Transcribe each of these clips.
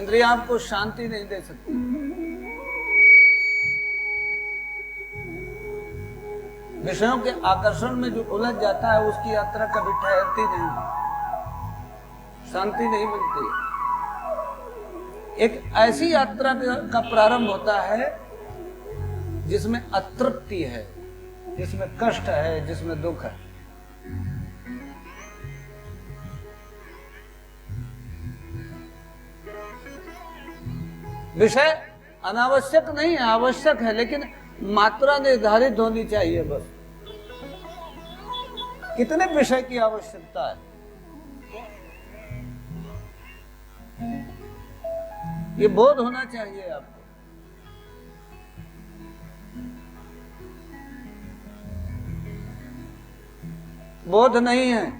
इंद्रियां आपको शांति नहीं दे सकती। विषयों के आकर्षण में जो उलझ जाता है उसकी यात्रा कभी ठहरती नहीं, शांति नहीं मिलती। एक ऐसी यात्रा का प्रारंभ होता है जिसमें अतृप्ति है, जिसमें कष्ट है, जिसमें दुख है। विषय अनावश्यक नहीं है, आवश्यक है, लेकिन मात्रा निर्धारित होनी चाहिए। बस कितने विषय की आवश्यकता है, ये बोध होना चाहिए आपको। बोध नहीं है,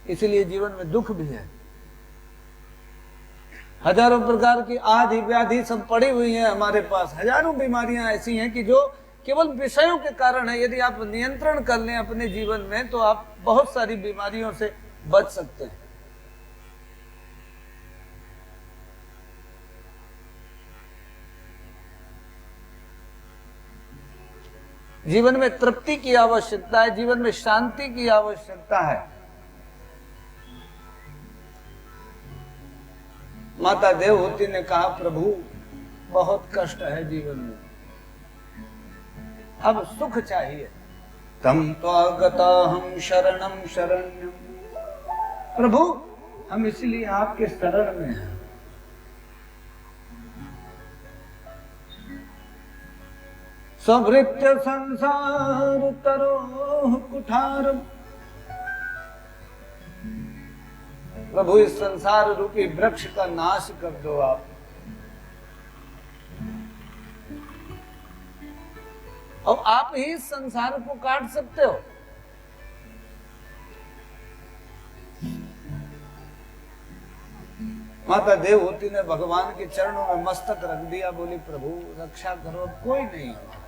इसलिए जीवन में दुख भी है। हजारों प्रकार की आदि व्याधि सब पड़ी हुई हैं हमारे पास। हजारों बीमारियां ऐसी हैं कि जो केवल विषयों के कारण है। यदि आप नियंत्रण कर लें अपने जीवन में तो आप बहुत सारी बीमारियों से बच सकते हैं। जीवन में तृप्ति की आवश्यकता है, जीवन में शांति की आवश्यकता है। माता देवहूति ने कहा, प्रभु बहुत कष्ट है जीवन में, अब सुख चाहिए। तम त्वागता हम शरणम शरण्यम, प्रभु हम इसलिए आपके शरण में हैं। स्वभृत्य संसार तरोह कुठारम, प्रभु इस संसार रूपी वृक्ष का नाश कर दो आप। और आप ही इस संसार को काट सकते हो। माता देवहूति ने भगवान के चरणों में मस्तक रख दिया, बोली प्रभु रक्षा करो, अब कोई नहीं है।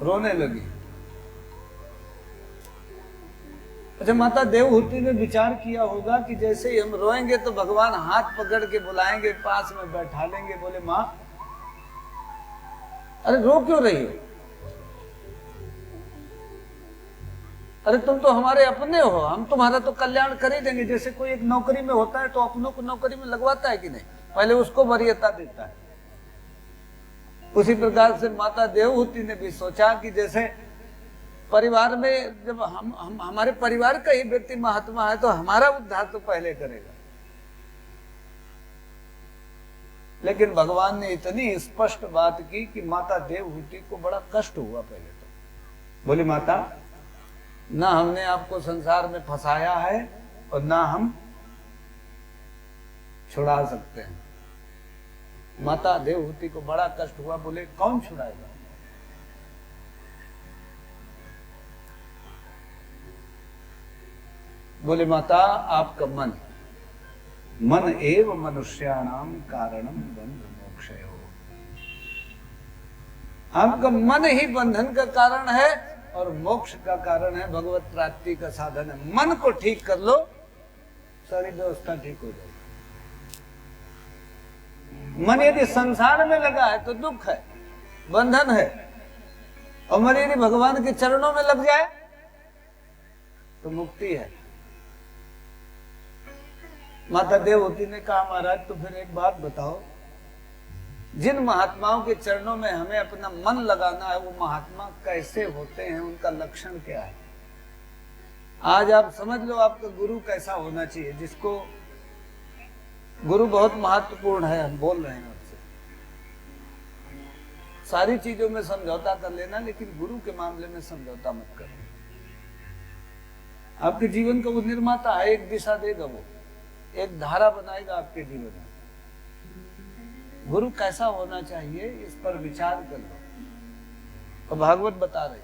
रोने लगी। अच्छा, माता देवहूति ने विचार किया होगा कि जैसे ही हम रोएंगे तो भगवान हाथ पकड़ के बुलाएंगे, पास में बैठा लेंगे। बोले मां, अरे रो क्यों रही हो? अरे तुम तो हमारे अपने हो, हम तुम्हारा तो कल्याण कर ही देंगे। जैसे कोई एक नौकरी में होता है तो अपनों को नौकरी में लगवाता है कि नहीं, पहले उसको वरीयता देता है। उसी प्रकार से माता देवहूति ने भी सोचा कि जैसे परिवार में जब हम हमारे परिवार का ही व्यक्ति महात्मा है तो हमारा उद्धार तो पहले करेगा। लेकिन भगवान ने इतनी स्पष्ट बात की कि माता देवहूति को बड़ा कष्ट हुआ। पहले तो बोली, माता ना हमने आपको संसार में फंसाया है और ना हम छुड़ा सकते हैं। माता देवहूति को बड़ा कष्ट हुआ। बोले कौन छुड़ाएगा? बोले माता आपका मन, मन एव मनुष्याणाम कारणम बंध मोक्षयो, आपका मन ही बंधन का कारण है और मोक्ष का कारण है, भगवत प्राप्ति का साधन है। मन को ठीक कर लो, सारी व्यवस्था ठीक हो जाएगी। मन यदि संसार में लगा है तो दुख है, बंधन है, और मन यदि भगवान के चरणों में लग जाए तो मुक्ति है। माता देवहूति ने कहा, महाराज तो फिर एक बात बताओ, जिन महात्माओं के चरणों में हमें अपना मन लगाना है वो महात्मा कैसे होते हैं, उनका लक्षण क्या है? आज आप समझ लो आपका गुरु कैसा होना चाहिए। जिसको गुरु बहुत महत्वपूर्ण है, हम बोल रहे हैं आपसे। सारी चीजों में समझौता कर लेना, लेकिन गुरु के मामले में समझौता मत करना। आपके जीवन का वो निर्माता है, एक दिशा देगा, वो एक धारा बनाएगा आपके जीवन में। गुरु कैसा होना चाहिए इस पर विचार कर लो। तो भागवत बता रही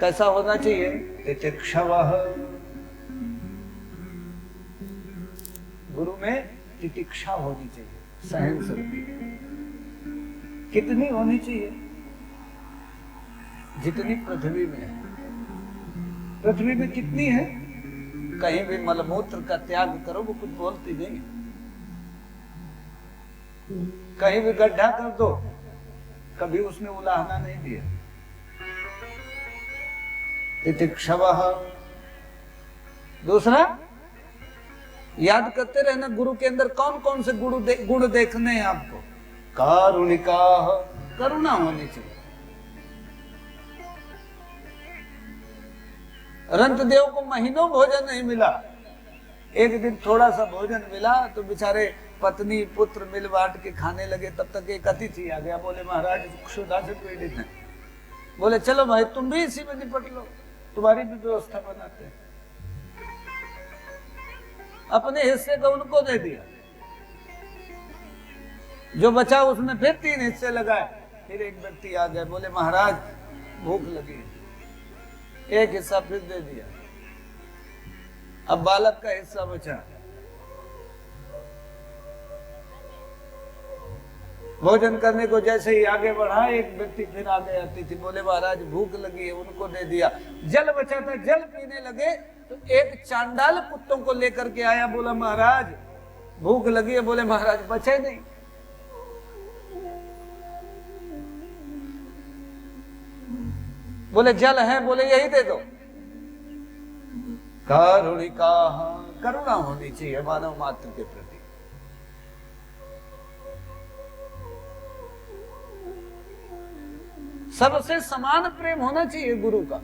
कैसा होना चाहिए। तितिक्षवः, गुरु में तितिक्षा होनी चाहिए, सहनशक्ति कितनी होनी चाहिए? जितनी पृथ्वी में है। पृथ्वी में कितनी है, कहीं भी मलमूत्र का त्याग करो वो कुछ बोलती नहीं, कहीं भी गड्ढा कर दो कभी उसने उलाहना नहीं दिया। तितिक्षवः। दूसरा, याद करते रहना गुरु के अंदर कौन कौन से गुण देखने हैं आपको। कारुणिका, करुणा होनी चाहिए। रंतदेव को महीनों भोजन नहीं मिला, एक दिन थोड़ा सा भोजन मिला तो बेचारे पत्नी पुत्र मिल बांट के खाने लगे। तब तक एक अतिथि आ गया, बोले महाराज क्षुधा से पीड़ित हैं। बोले चलो भाई तुम भी इसी में निपट लो, तुम्हारी भी व्यवस्था बनाते हैं। अपने हिस्से का उनको दे दिया, जो बचा उसमें फिर 3 हिस्से लगाए। फिर एक व्यक्ति आ गया, बोले महाराज भूख लगी है, एक हिस्सा फिर दे दिया। अब बालक का हिस्सा बचा, भोजन करने को जैसे ही आगे बढ़ा एक व्यक्ति फिर आ गया अतिथि, बोले महाराज भूख लगी है, उनको दे दिया। जल बचा था, जल पीने लगे तो एक चांडाल कुत्तों को लेकर के आया, बोला महाराज भूख लगी है। बोले महाराज बचे नहीं। बोले जल है, बोले यही दे दो। कारुणिका, करुणा होनी चाहिए मानव मात्र के प्रति। सबसे समान प्रेम होना चाहिए गुरु का।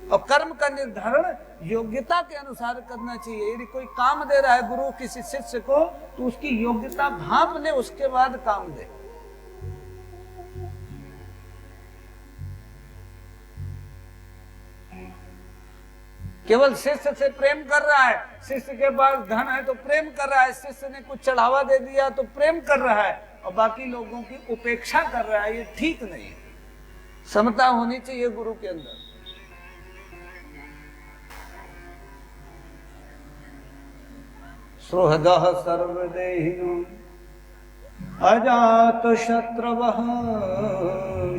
और कर्म का निर्धारण योग्यता के अनुसार करना चाहिए। यदि कोई काम दे रहा है गुरु किसी शिष्य को तो उसकी योग्यता भांप ले, उसके बाद काम दे। केवल शिष्य से प्रेम कर रहा है, शिष्य के पास धन है तो प्रेम कर रहा है, शिष्य ने कुछ चढ़ावा दे दिया तो प्रेम कर रहा है, और बाकी लोगों की उपेक्षा कर रहा है, ये ठीक नहीं है। समता होनी चाहिए गुरु के अंदर। सुहृदः सर्वदेहिनो अजात शत्रवः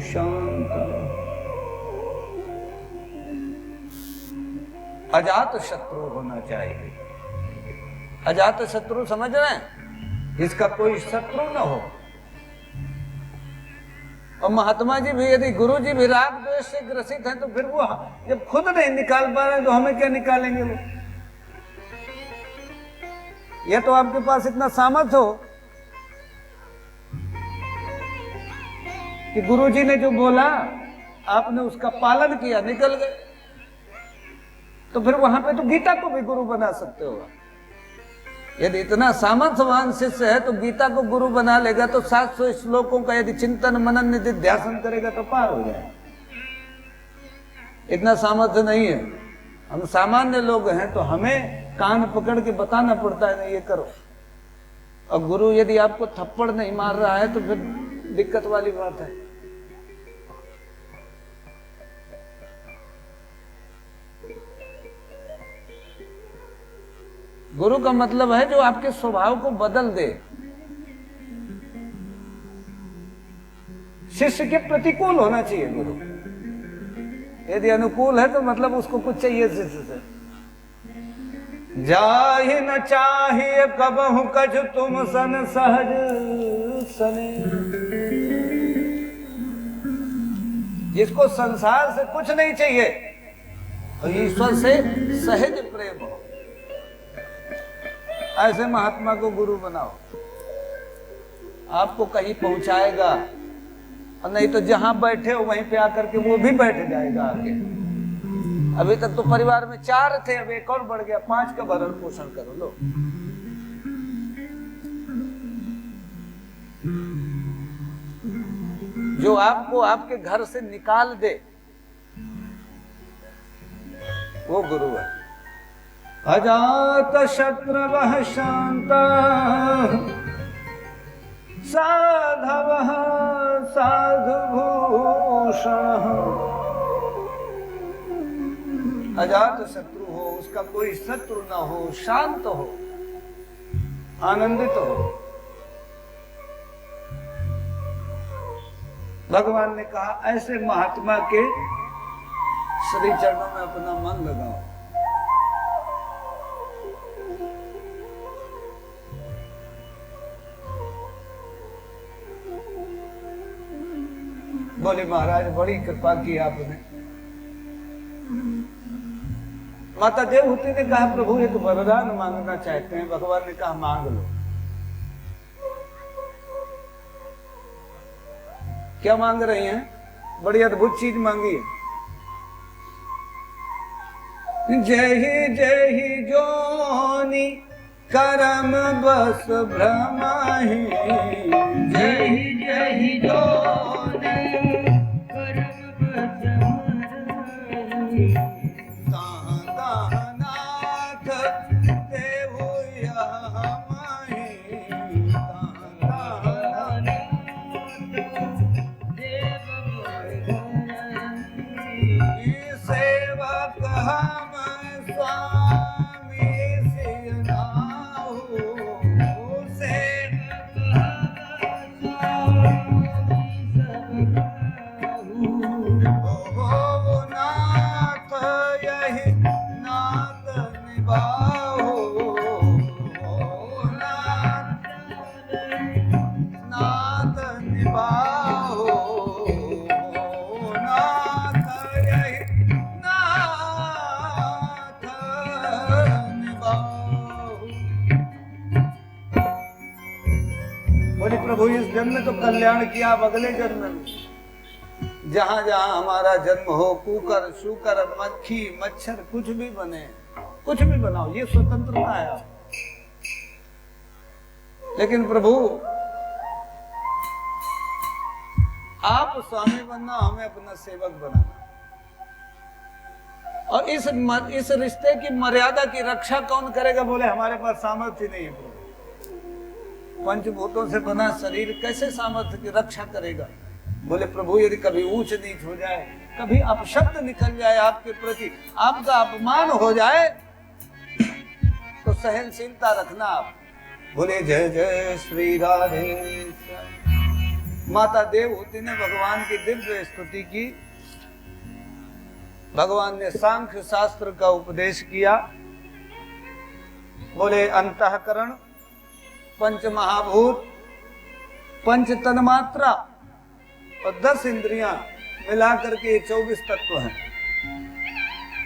शांत। अजात शत्रु होना चाहिए। अजात शत्रु समझ रहे हैं, इसका कोई शत्रु न हो। और महात्मा जी भी, यदि गुरु जी भी राग द्वेष से ग्रसित हैं तो फिर वो जब खुद नहीं निकाल पा रहे तो हमें क्या निकालेंगे वो। ये तो आपके पास इतना सामर्थ्य हो कि गुरु जी ने जो बोला आपने उसका पालन किया, निकल गए, तो फिर वहां पे तो गीता को भी गुरु बना सकते हो। यदि इतना सामर्थ्यवान शिष्य है तो गीता को गुरु बना लेगा, तो 700 श्लोकों का यदि चिंतन मनन निधिध्यासन करेगा तो पार हो जाए। इतना सामर्थ्य नहीं है, हम सामान्य लोग हैं तो हमें कान पकड़ के बताना पड़ता है, नहीं ये करो। और गुरु यदि आपको थप्पड़ नहीं मार रहा है तो फिर दिक्कत वाली बात है। गुरु का मतलब है जो आपके स्वभाव को बदल दे। शिष्य के प्रतिकूल होना चाहिए गुरु। यदि अनुकूल है तो मतलब उसको कुछ चाहिए शिष्य से। जाहि न चाहिए कबहु कछु तुम सन सहज सने। जिसको संसार से कुछ नहीं चाहिए और ईश्वर से सहज प्रेम हो, ऐसे महात्मा को गुरु बनाओ। आपको कहीं पहुंचाएगा, और नहीं तो जहां बैठे हो वहीं पे आकर के वो भी बैठ जाएगा आगे। अभी तक तो परिवार में 4 थे, अब एक और बढ़ गया, 5 का भरण पोषण करो। लो जो आपको आपके घर से निकाल दे वो गुरु है। अजात शत्रवः शांत साधवः साधुभूषण। अजात शत्रु हो, उसका कोई शत्रु ना हो, शांत हो, आनंदित हो। भगवान ने कहा ऐसे महात्मा के श्री चरणों में अपना मन लगाओ। बोले महाराज बड़ी कृपा की आपने। माता देवहूति ने कहा प्रभु एक वरदान मांगना चाहते हैं। भगवान ने कहा मांग लो। क्या मांग रही हैं? बड़ी अद्भुत चीज मांगी है। जही जोनी करम बस भ्रमाहि, जही जही जोनी करम बस भ्रमाहि, ताहाँ ताहाँ नाथ देहु यह माहि, ताहाँ ताहाँ नाथ सेवक हम स्वामी सिरनाहु, सेवक हो नाथ यही नाथ निभाओ, नाथ निभाओ, प्रभु इस जन्म में तो कल्याण किया, अब अगले जन्म में जहां जहां हमारा जन्म हो, कुकर शुकर मक्खी मच्छर कुछ भी बने, कुछ भी बनाओ, ये स्वतंत्रता है आप। लेकिन प्रभु आप स्वामी बनना, हमें अपना सेवक बनाना। और इस रिश्ते की मर्यादा की रक्षा कौन करेगा? बोले हमारे पास सामर्थ्य नहीं है प्रभु। पंचभूतों से बना शरीर कैसे सामर्थ्य की रक्षा करेगा? बोले प्रभु यदि कभी ऊंच नीच हो जाए, कभी अपशब्द निकल जाए आपके प्रति, आपका अपमान हो जाए, तो सहनशीलता रखना आप। बोले जय जय श्री राधे। माता देवहूति ने भगवान की दिव्य स्तुति की। भगवान ने सांख्य शास्त्र का उपदेश किया। बोले अंतःकरण, पंच महाभूत, पंच तन्मात्रा और 10 इंद्रियां मिलाकर के 24 तत्व हैं।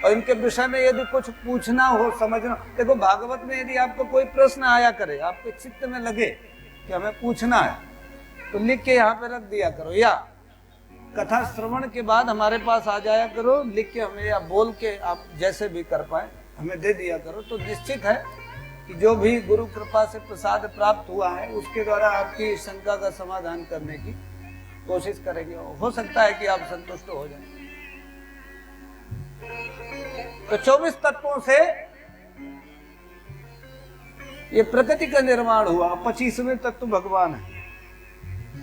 और इनके विषय में यदि कुछ पूछना हो, समझना, देखो भागवत में यदि आपको कोई प्रश्न आया करे, आपके चित्त में लगे कि हमें पूछना है, तो लिख के यहाँ पे रख दिया करो, या कथा श्रवण के बाद हमारे पास आ जाया करो, लिख के हमें या बोल के, आप जैसे भी कर पाए हमें दे दिया करो। तो निश्चित है कि जो भी गुरु कृपा से प्रसाद प्राप्त हुआ है उसके द्वारा आपकी शंका का समाधान करने की कोशिश करेंगे। हो सकता है कि आप संतुष्ट हो जाएं। तो 24 तत्वों से ये प्रकृति का निर्माण हुआ। 25वें तत्व भगवान है।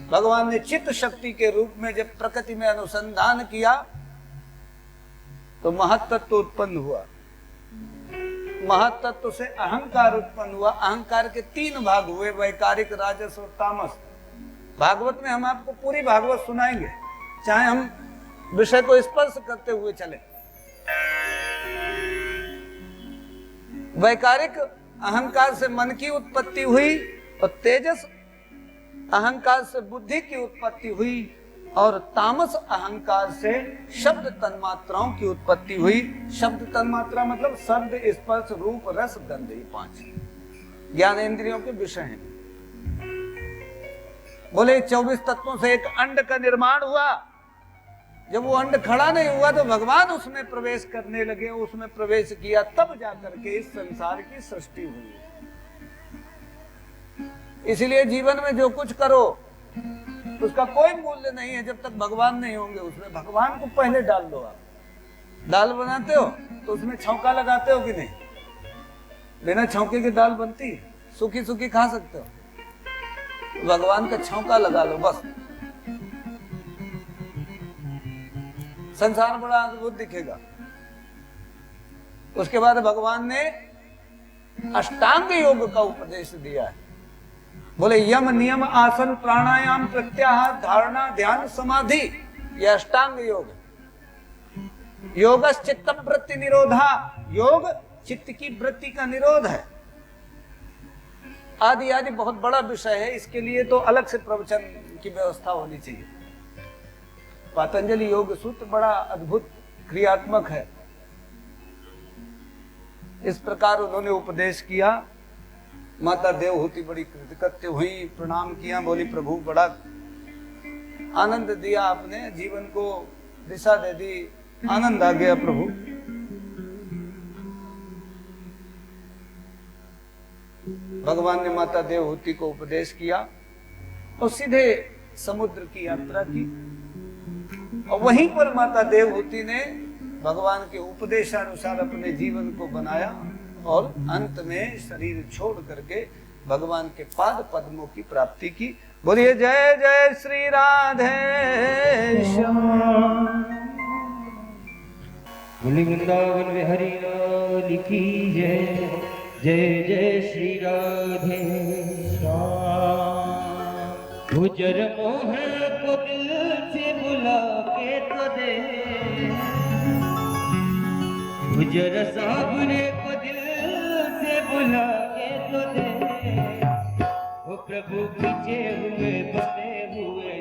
भगवान ने चित्त शक्ति के रूप में जब प्रकृति में अनुसंधान किया तो महत्तत्व उत्पन्न हुआ। महत्तत्व से अहंकार उत्पन्न हुआ। अहंकार के 3 भाग हुए, वैकारिक, राजस और तामस। भागवत में हम आपको पूरी भागवत सुनाएंगे, चाहे हम विषय को स्पर्श करते हुए चले। वैकारिक अहंकार से मन की उत्पत्ति हुई, और तेजस अहंकार से बुद्धि की उत्पत्ति हुई, और तामस अहंकार से शब्द तन्मात्राओं की उत्पत्ति हुई। शब्द तन्मात्रा मतलब शब्द, स्पर्श, रूप, रस, गंध, ये 5 ज्ञानेंद्रियों के विषय हैं। बोले 24 तत्वों से एक अंड का निर्माण हुआ। जब वो अंड खड़ा नहीं हुआ तो भगवान उसमें प्रवेश करने लगे, उसमें प्रवेश किया, तब जाकर के इस संसार की सृष्टि हुई। इसलिए जीवन में जो कुछ करो उसका कोई मूल्य नहीं है जब तक भगवान नहीं होंगे उसमें। भगवान को पहले डाल दो। आप दाल बनाते हो तो उसमें छौंका लगाते हो कि नहीं? बिना छौंके की दाल बनती है? सूखी सूखी खा सकते हो, भगवान का छौंका लगा लो बस। संसार बड़ा अद्भुत दिखेगा। उसके बाद भगवान ने अष्टांग योग का उपदेश दिया है। बोले यम, नियम, आसन, प्राणायाम, प्रत्याहार, धारणा, ध्यान, समाधि, यह अष्टांग योग है। योगस चित्तम वृत्ति निरोधा, योग चित्त की वृत्ति का निरोध है। आदि आदि बहुत बड़ा विषय है, इसके लिए तो अलग से प्रवचन की व्यवस्था होनी चाहिए। पतंजलि योग सूत्र बड़ा अद्भुत क्रियात्मक है। इस प्रकार उन्होंने उपदेश किया। माता देवहूति बड़ी कृतकृत्य हुई, प्रणाम किया, बोली प्रभु बड़ा आनंद दिया आपने, जीवन को दिशा दे दी, आनंद आ गया प्रभु। भगवान ने माता देवहूति को उपदेश किया और सीधे समुद्र की यात्रा की। और वहीं पर माता देवहूति ने भगवान के उपदेशानुसार अपने जीवन को बनाया और अंत में शरीर छोड़ करके भगवान के पाद पद्मों की प्राप्ति की। बोलिए जय जय श्री राधे श्याम। बोली वृंदावन बिहारी लाल की जय, जय जय श्री राधे श्याम। गुजर मोहन को दिल से बुला के तो दे, गुजर साबरे को दिल से बुला के तो दे। वो प्रभु पीछे हुए बने हुए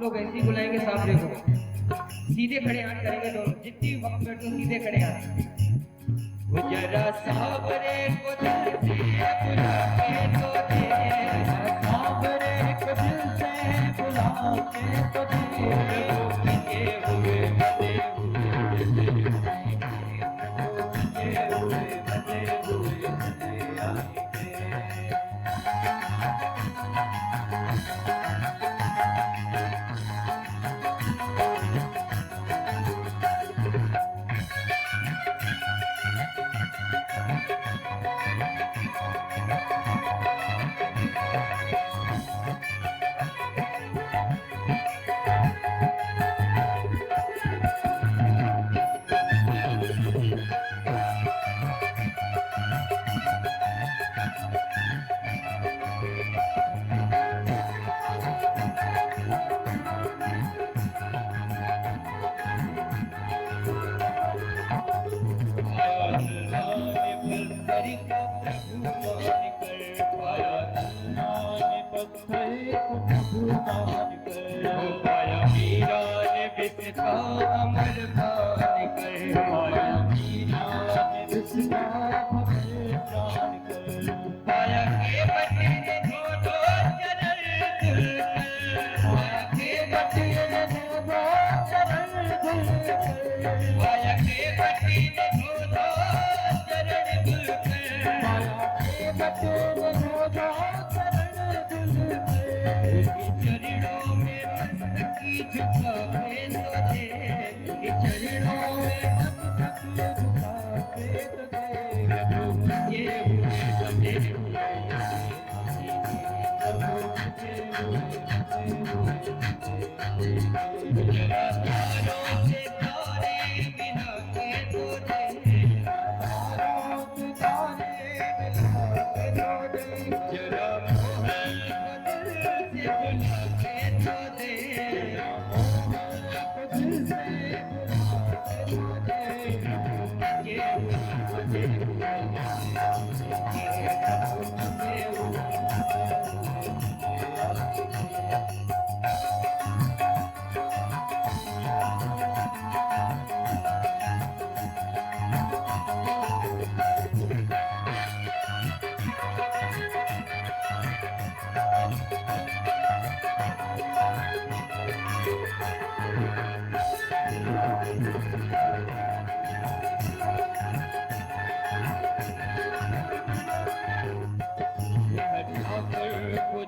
लोग ऐसे ही बुलाएंगे। सामने को सीधे खड़े हाथ करेंगे, दोनों जितनी वक्त बैठो सीधे खड़े हाथ। जरा सावरे को दिल से बुला के तो दे, सावरे को दिल से बुला के तो दे।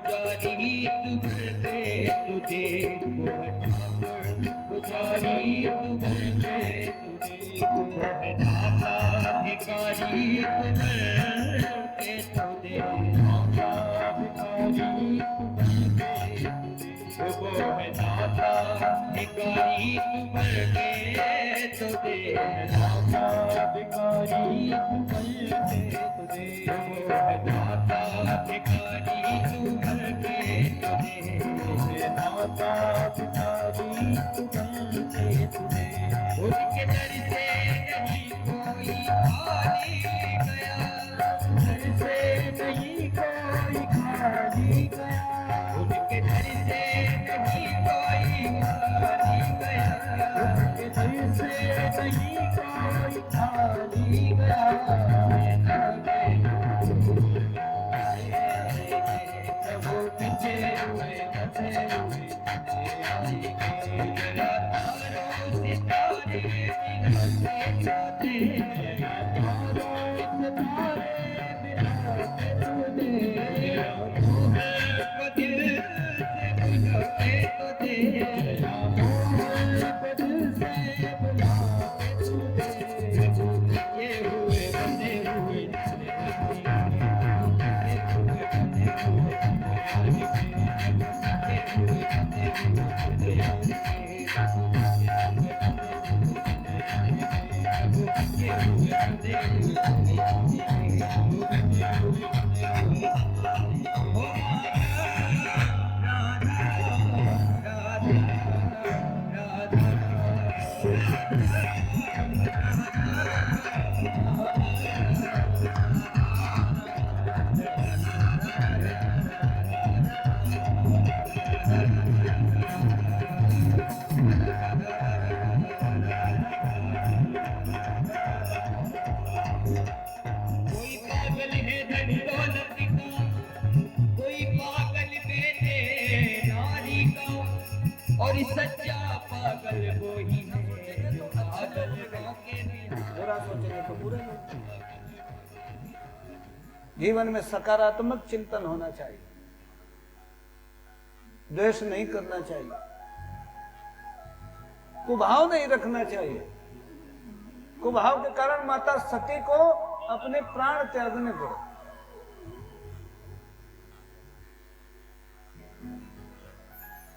पुजारी तुझसे तुझे पुजारी तुझसे तुझे दाता भिखारी तुझसे तुझे दाता भिखारी वो है दाता भिखारी तुझसे तुझे दाता भिखारी तुझसे तुझे वो है दाता भिखारी तुझसे तुझे दाता भिखारी तुझसे तुझे उनके दर से नहीं कोई खाली गया दर से नहीं कोई खाली गया उनके दर से नहीं कोई खाली गया उनके दर से नहीं कोई खाली गया वो पीछे हुए बचे हुए और सच्चा पागल वो ही है जो पागल के बुरा सोचेंगे तो बुरे लोग। जीवन में सकारात्मक चिंतन होना चाहिए, द्वेष नहीं करना चाहिए, कुभाव नहीं रखना चाहिए। कुभाव के कारण माता सती को अपने प्राण त्यागने पड़े।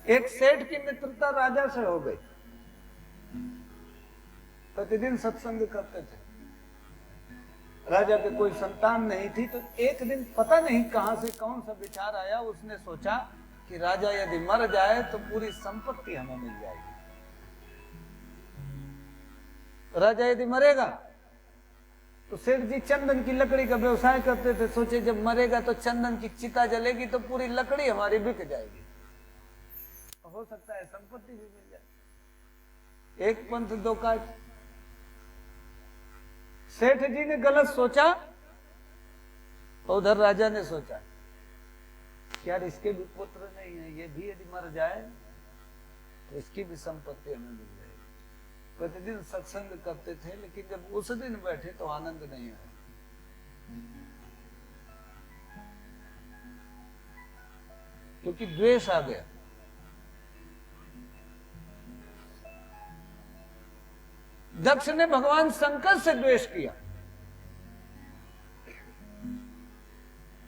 एक सेठ की मित्रता राजा से हो गई, प्रतिदिन सत्संग करते थे। राजा के कोई संतान नहीं थी, तो एक दिन पता नहीं कहां से कौन सा विचार आया, उसने सोचा कि राजा यदि मर जाए तो पूरी संपत्ति हमें मिल जाएगी। राजा यदि मरेगा तो सेठ जी चंदन की लकड़ी का व्यवसाय करते थे, सोचे जब मरेगा तो चंदन की चिता जलेगी तो पूरी लकड़ी हमारी बिक जाएगी, हो सकता है संपत्ति भी मिल जाए। एक पंथ दो काज। सेठ जी ने गलत सोचा तो उधर राजा ने सोचा कि यार इसके भी पुत्र नहीं है, ये भी यदि मर जाए तो इसकी भी संपत्ति हमें मिल जाएगी। प्रतिदिन सत्संग करते थे, लेकिन जब उस दिन बैठे तो आनंद नहीं आया। क्योंकि द्वेष आ गया। दक्ष ने भगवान शंकर से द्वेष किया।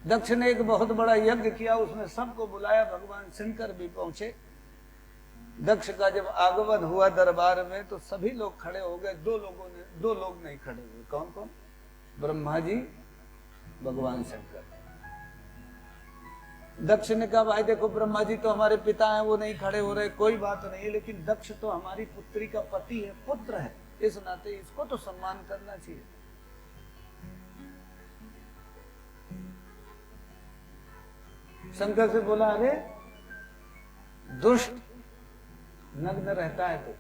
दक्ष ने एक बहुत बड़ा यज्ञ किया, उसमें सबको बुलाया, भगवान शंकर भी पहुंचे। दक्ष का जब आगमन हुआ दरबार में तो सभी लोग खड़े हो गए, दो लोग नहीं खड़े हुए। कौन कौन? ब्रह्मा जी, भगवान शंकर। दक्ष ने कहा भाई देखो ब्रह्मा जी तो हमारे पिता हैं, वो नहीं खड़े हो रहे, कोई बात नहीं, लेकिन दक्ष तो हमारी पुत्री का पति है, पुत्र है, इस नाते इसको तो सम्मान करना चाहिए। शंकर से बोला अरे दुष्ट नग्न रहता है तो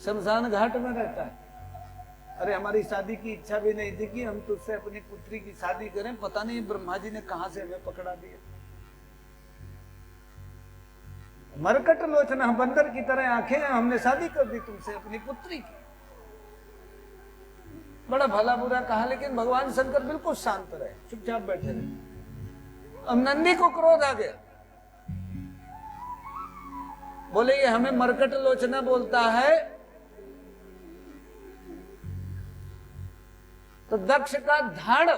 शमशान घाट में रहता है, अरे हमारी शादी की इच्छा भी नहीं थी कि हम तुझसे अपनी पुत्री की शादी करें, पता नहीं ब्रह्मा जी ने कहां से हमें पकड़ा दिया। मरकट लोचना, बंदर की तरह आंखें हैं, हमने शादी कर दी तुमसे अपनी पुत्री की। बड़ा भला बुरा कहा, लेकिन भगवान शंकर बिल्कुल शांत रहे, चुपचाप बैठे रहे। अब नंदी को क्रोध आ गया, बोले ये हमें मरकट लोचना बोलता है। तो दक्ष का धड़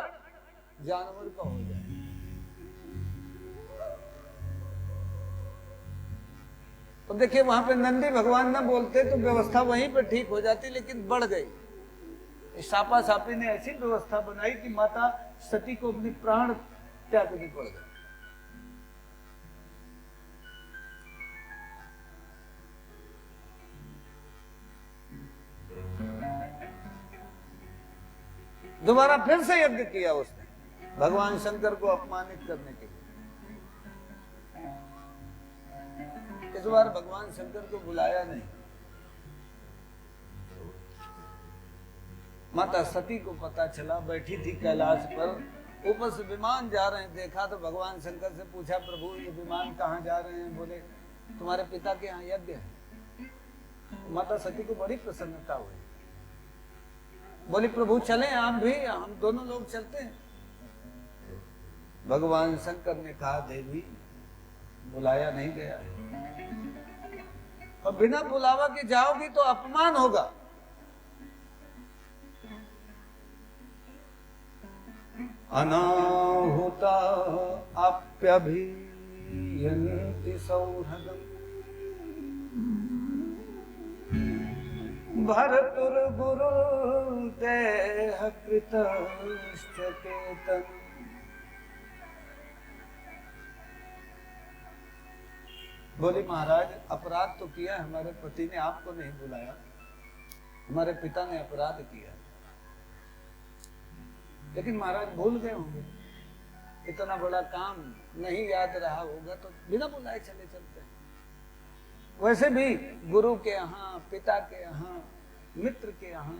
जानवर का हो जाए। तो देखिए वहां पे नंदी भगवान ना बोलते तो व्यवस्था वहीं पे ठीक हो जाती, लेकिन बढ़ गई। सापा सापी ने ऐसी व्यवस्था बनाई कि माता सती को अपनी प्राण त्यागनी पड़ गई। दोबारा फिर से यज्ञ किया उसने, भगवान शंकर को अपमानित करने के लिए। इस बार भगवान शंकर को बुलाया नहीं। माता सती को पता चला, बैठी थी कैलाश पर, ऊपर से विमान जा रहे हैं, देखा तो भगवान शंकर से पूछा, प्रभु ये विमान कहाँ जा रहे हैं? बोले तुम्हारे पिता के यहाँ यज्ञ है। माता सती को बड़ी प्रसन्नता हुई, बोली प्रभु चलें आप भी, हम दोनों लोग चलते हैं। भगवान शंकर ने कहा देवी बुलाया नहीं गया है, और बिना बुलावा के जाओगी तो अपमान होगा। अनाहुता आप्यभियन्ति सौहृदम् भर्तुर्गुरुर्देह कृतश्च केतन। बोली महाराज अपराध तो किया, हमारे पति ने आपको नहीं बुलाया, हमारे पिता ने अपराध किया, लेकिन महाराज भूल गए होंगे, इतना बड़ा काम नहीं याद रहा होगा तो बिना बुलाए चले चलते हैं। वैसे भी गुरु के यहाँ, पिता के यहाँ, मित्र के यहाँ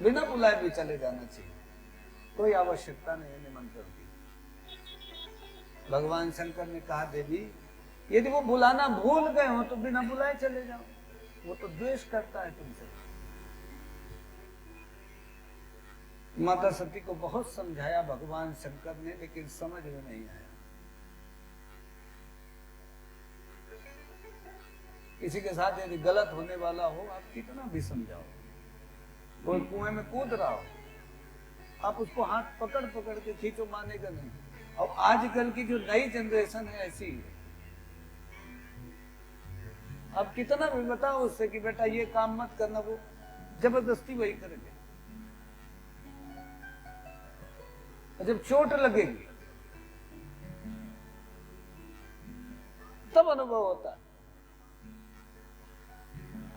बिना बुलाए भी चले जाना चाहिए, कोई आवश्यकता नहीं है निमंत्रण की। भगवान शंकर ने कहा देवी यदि वो बुलाना भूल गए हो तो बिना बुलाए चले जाओ, वो तो द्वेष करता है तुमसे। माता सती को बहुत समझाया भगवान शंकर ने, लेकिन समझ में नहीं आया। किसी के साथ यदि गलत होने वाला हो, आप कितना भी समझाओ, कोई कुएं में कूद रहा हो, आप उसको हाथ पकड़ पकड़ के खींचो, मानेगा नहीं। और आजकल की जो नई जनरेशन है ऐसी है, आप कितना भी बताओ उससे कि बेटा ये काम मत करना, वो जबरदस्ती वही करेंगे। जब चोट लगेगी तब अनुभव होता है।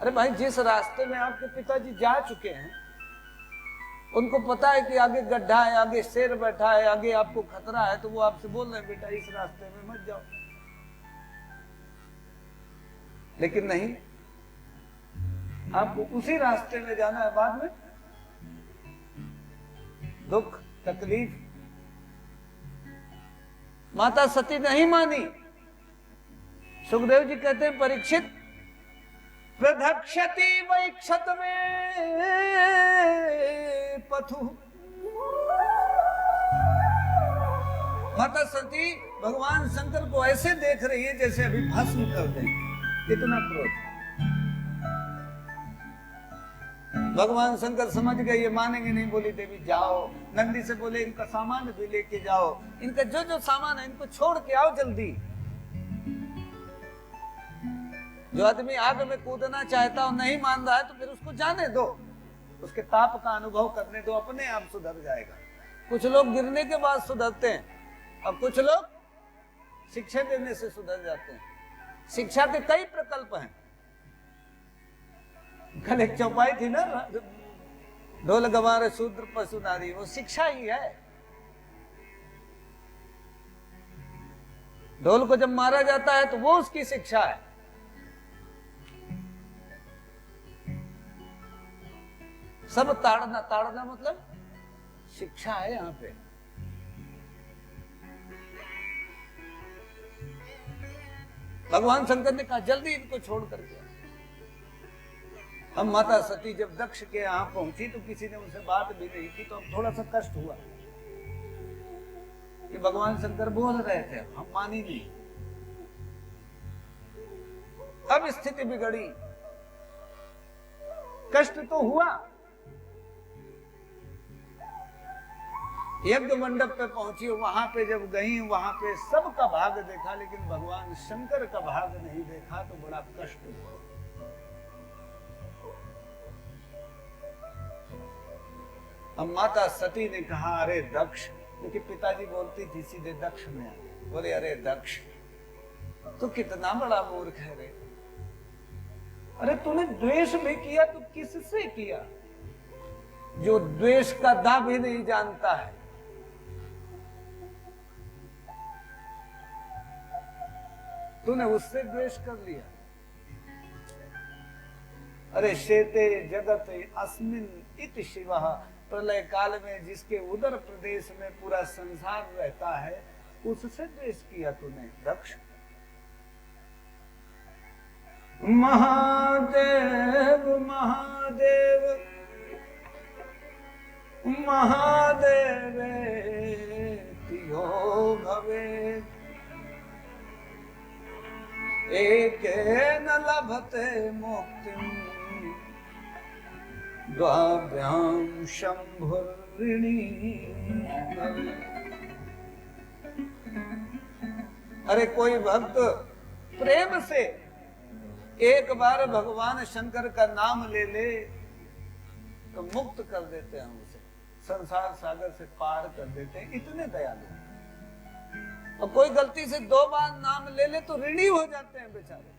अरे भाई जिस रास्ते में आपके पिताजी जा चुके हैं, उनको पता है कि आगे गड्ढा है, आगे शेर बैठा है, आगे आपको खतरा है, तो वो आपसे बोल रहे हैं बेटा इस रास्ते में मत जाओ। लेकिन नहीं, आपको उसी रास्ते में जाना है, बाद में दुख तकलीफ। माता सती नहीं मानी। सुखदेव जी कहते हैं परीक्षित प्रधक्षति वैक्षत में पथु। माता सती भगवान शंकर को ऐसे देख रही है जैसे अभी भस्म कर दें, कितना क्रोध। भगवान शंकर समझ गए ये मानेंगे नहीं, बोली देवी जाओ। नंदी से बोले इनका सामान भी लेके जाओ, इनका जो जो सामान है इनको छोड़ के आओ जल्दी। जो आदमी आग में कूदना चाहता और नहीं मान रहा है तो फिर उसको जाने दो, उसके ताप का अनुभव करने दो, अपने आप सुधर जाएगा। कुछ लोग गिरने के बाद सुधरते हैं और कुछ लोग शिक्षा देने से सुधर जाते हैं। शिक्षा के कई प्रकल्प हैं। कल एक चौपाई थी ना, ढोल गवारे शूद्र पशु नारी, वो शिक्षा ही है। ढोल को जब मारा जाता है तो वो उसकी शिक्षा है। सब ताड़ना, ताड़ना मतलब शिक्षा है यहां पे। भगवान शंकर ने कहा जल्दी इनको छोड़ करके। अब माता सती जब दक्ष के यहां पहुंची तो किसी ने उनसे बात भी नहीं की, तो अब थोड़ा सा कष्ट हुआ। कि भगवान शंकर बोल रहे थे, हम मानी नहीं। अब स्थिति बिगड़ी, कष्ट तो हुआ। यज्ञ मंडप पे पहुंची, वहां पे जब गई, वहां पे सबका भाग देखा, लेकिन भगवान शंकर का भाग नहीं देखा, तो बड़ा कष्ट हुआ। अब माता सती ने कहा, अरे दक्ष, क्योंकि पिताजी बोलती थी सीधे दक्ष में आ, बोले अरे दक्ष तो कितना बड़ा मूर्ख है रे। अरे तूने द्वेष भी किया तो किससे किया? जो द्वेष का दा भी नहीं जानता है। तूने उससे द्वेष कर लिया। अरे शेते जगत अस्मिन इति शिवः, प्रलय काल में जिसके उदर प्रदेश में पूरा संसार रहता है, उससे द्वेष किया तूने दक्ष। महादेव महादेव महादेव तियो भवे, एकेन लभते मुक्तिं द्वाभ्यां शंभुर्ऋणी। अरे कोई भक्त प्रेम से एक बार भगवान शंकर का नाम ले ले तो मुक्त कर देते हैं उसे, संसार सागर से पार कर देते हैं, इतने दयालु। और कोई गलती से 2 बार नाम ले ले तो ऋणी हो जाते हैं बेचारे,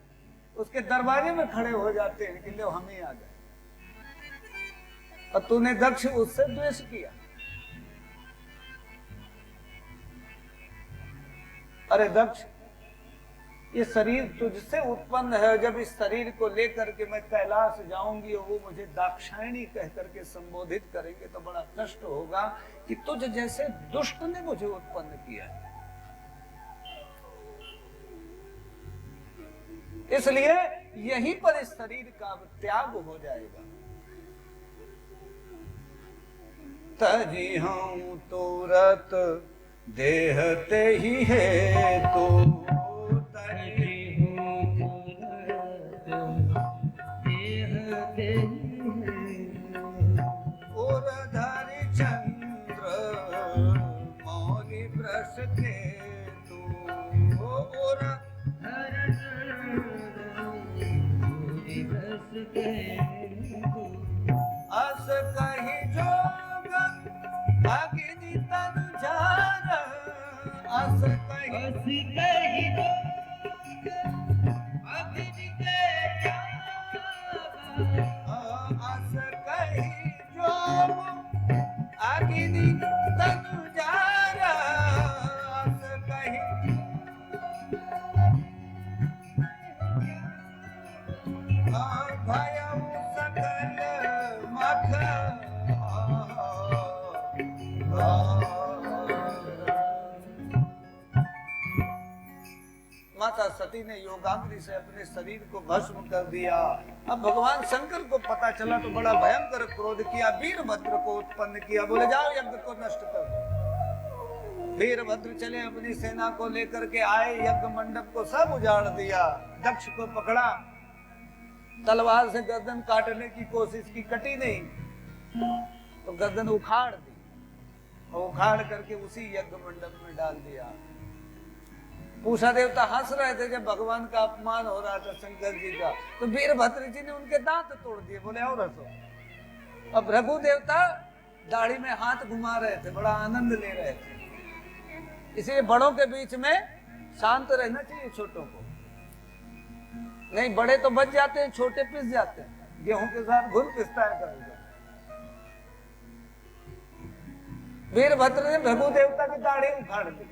उसके दरवाजे में खड़े हो जाते हैं कि लो हम ही आ गए। और तूने दक्ष उससे द्वेष किया। अरे दक्ष, ये शरीर तुझसे उत्पन्न है, जब इस शरीर को लेकर के मैं कैलाश जाऊंगी और वो मुझे दाक्षायणी कह करके संबोधित करेंगे तो बड़ा कष्ट होगा कि तुझ जैसे दुष्ट ने मुझे उत्पन्न किया है। इसलिए यहीं पर इस शरीर का त्याग हो जाएगा। तजी हूं तुरत देहते ही है तो, तजी हूं तुरत देहते उरधर चंद्र मौली ब्रश के तू, अस कही जोग अग्नि तन जार, अस कही अग्नि के अस कही जोग अग्नि तन जार, अस कही भयउ सकल मख। माता सती ने योगाग्नि से अपने शरीर को भस्म कर दिया। अब भगवान शंकर को पता चला तो बड़ा भयंकर क्रोध किया, वीरभद्र को उत्पन्न किया, बोले जाओ यज्ञ को नष्ट कर दो। वीरभद्र चले, अपनी सेना को लेकर के आए, यज्ञ मंडप को सब उजाड़ दिया। दक्ष को पकड़ा, तलवार से गर्दन काटने की कोशिश की, कटी नहीं तो गर्दन उखाड़ दी, और उखाड़ करके उसी यज्ञ मंडप में डाल दिया। पूषा देवता हंस रहे थे जब भगवान का अपमान हो रहा था शंकर जी का, तो वीरभद्र जी ने उनके दांत तोड़ दिए, बोले और हंसो। अब रघु देवता दाढ़ी में हाथ घुमा रहे थे, बड़ा आनंद ले रहे थे। इसलिए बड़ों के बीच में शांत रहना चाहिए छोटों को, नहीं बड़े तो बच जाते हैं, छोटे पिस जाते हैं। गेहूं के साथ घुल पिसता है कभी। वीरभद्र ने रघु देवता की दाढ़ी उखाड़ दी।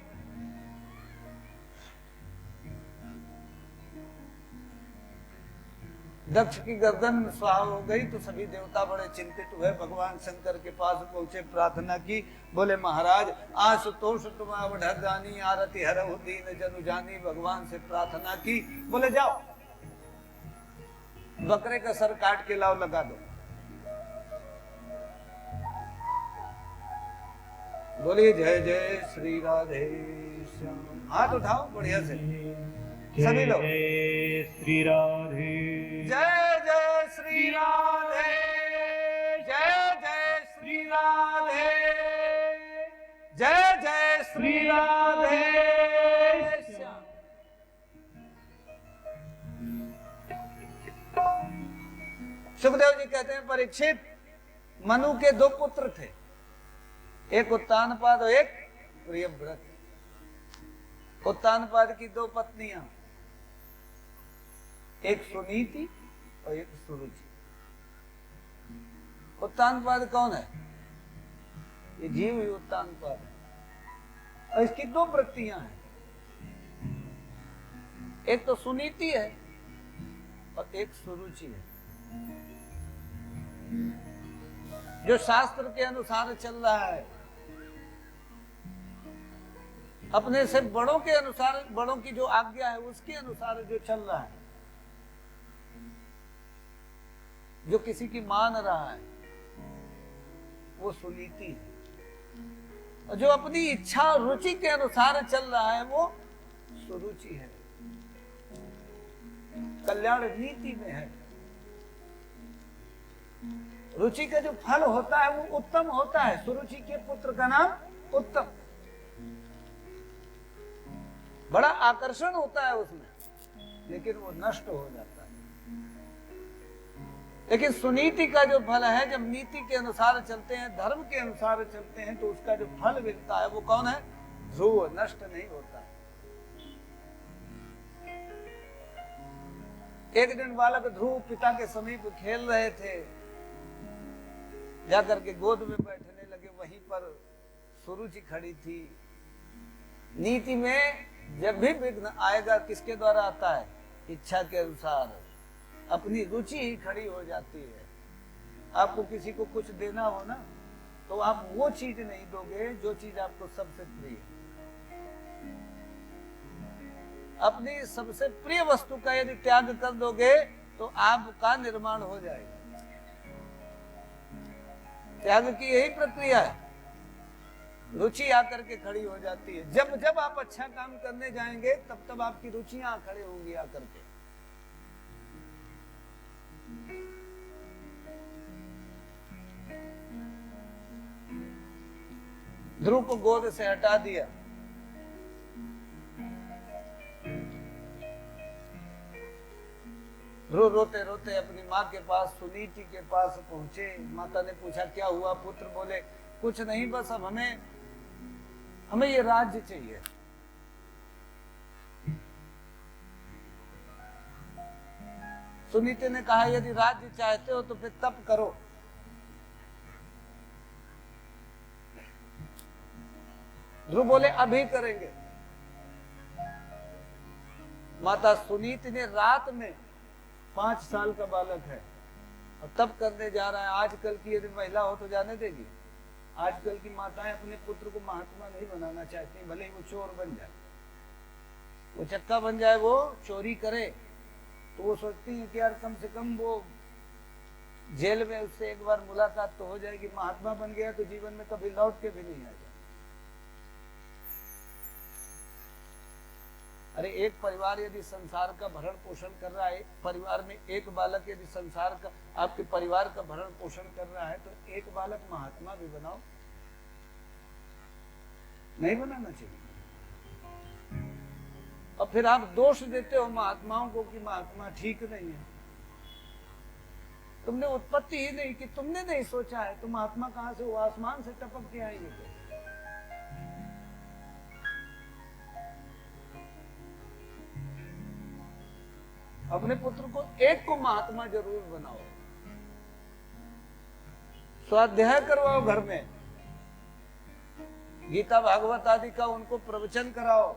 दक्ष की गर्दन स्वाहा हो गई तो सभी देवता बड़े चिंतित हुए, भगवान शंकर के पास पहुंचे, प्रार्थना की, बोले महाराज आशुतोष तुम अवढर जानी, आरती हरहु दीन जनु जानी। भगवान से प्रार्थना की, बोले जाओ बकरे का सर काट के लाओ, लगा दो। बोलिए जय जय श्री राधे श्याम। हाथ उठाओ बढ़िया से सभी लोग। जय श्री राधे, जय जय श्री राधे, जय जय श्री राधे, जय जय श्री राधे श्याम। सुखदेव जी कहते हैं परीक्षित, मनु के दो पुत्र थे, एक उत्तानपाद और एक प्रियव्रत। उत्तानपाद की दो पत्नियां, एक सुनीति और एक सुरुचि। उत्तानपाद कौन है? ये जीव ही उत्तानपाद है और इसकी दो वृत्तियां हैं, एक तो सुनीति है और एक सुरुचि है। जो शास्त्र के अनुसार चल रहा है, अपने से बड़ों के अनुसार, बड़ों की जो आज्ञा है उसके अनुसार जो चल रहा है, जो किसी की मान रहा है, वो सुनीति है। और जो अपनी इच्छा और रुचि के अनुसार चल रहा है वो सुरुचि है, कल्याण नीति में है। रुचि का जो फल होता है वो उत्तम होता है। सुरुचि के पुत्र का नाम उत्तम, बड़ा आकर्षण होता है उसमें, लेकिन वो नष्ट हो जाता है। लेकिन सुनीति का जो फल है, जब नीति के अनुसार चलते हैं, धर्म के अनुसार चलते हैं, तो उसका जो फल मिलता है वो कौन है? ध्रुव, नष्ट नहीं होता। एक दिन बालक ध्रुव पिता के समीप खेल रहे थे, जाकर के गोद में बैठने लगे। वहीं पर सुरुचि खड़ी थी। नीति में जब भी विघ्न आएगा किसके द्वारा आता है? इच्छा के अनुसार, अपनी रुचि ही खड़ी हो जाती है। आपको किसी को कुछ देना हो ना, तो आप वो चीज नहीं दोगे जो चीज आपको सबसे प्रिय है। अपनी सबसे प्रिय वस्तु का यदि त्याग कर दोगे तो आपका निर्माण हो जाएगा। त्याग की यही प्रक्रिया है। रुचि आकर के खड़ी हो जाती है। जब जब आप अच्छा काम करने जाएंगे तब तब आपकी रुचियां खड़ी होंगी आकर के। ध्रुव को गोद से हटा दिया। ध्रुव रोते रोते अपनी माँ के पास, सुनीति के पास पहुंचे। माता ने पूछा क्या हुआ पुत्र? बोले कुछ नहीं, बस अब हमें ये राज्य चाहिए। सुनीति ने कहा यदि राज्य चाहते हो तो फिर तप करो। ध्रुव बोले अभी करेंगे। माता सुनीति ने रात में, 5 साल का बालक है और तप करने जा रहा है। आजकल की यदि महिला हो तो जाने देगी? आजकल की माताएं अपने पुत्र को महात्मा नहीं बनाना चाहती, भले ही वो चोर बन जाए, वो चक्का बन जाए, वो चोरी करे, तो वो सोचती है कि यार कम से कम वो जेल में उससे एक बार मुलाकात तो हो जाएगी। महात्मा बन गया तो जीवन में कभी लौट के भी नहीं आ जाए। अरे एक परिवार यदि संसार का भरण पोषण कर रहा है, परिवार में एक बालक यदि संसार का, आपके परिवार का भरण पोषण कर रहा है, तो एक बालक महात्मा भी बनाओ। नहीं बनाना चाहिए। और फिर आप दोष देते हो महात्माओं को कि महात्मा ठीक नहीं है। तुमने उत्पत्ति ही नहीं की, तुमने नहीं सोचा है तो महात्मा कहां से? वो आसमान से टपक के आएंगे। अपने पुत्र को एक को महात्मा जरूर बनाओ। स्वाध्याय करवाओ घर में, गीता भागवत आदि का उनको प्रवचन कराओ।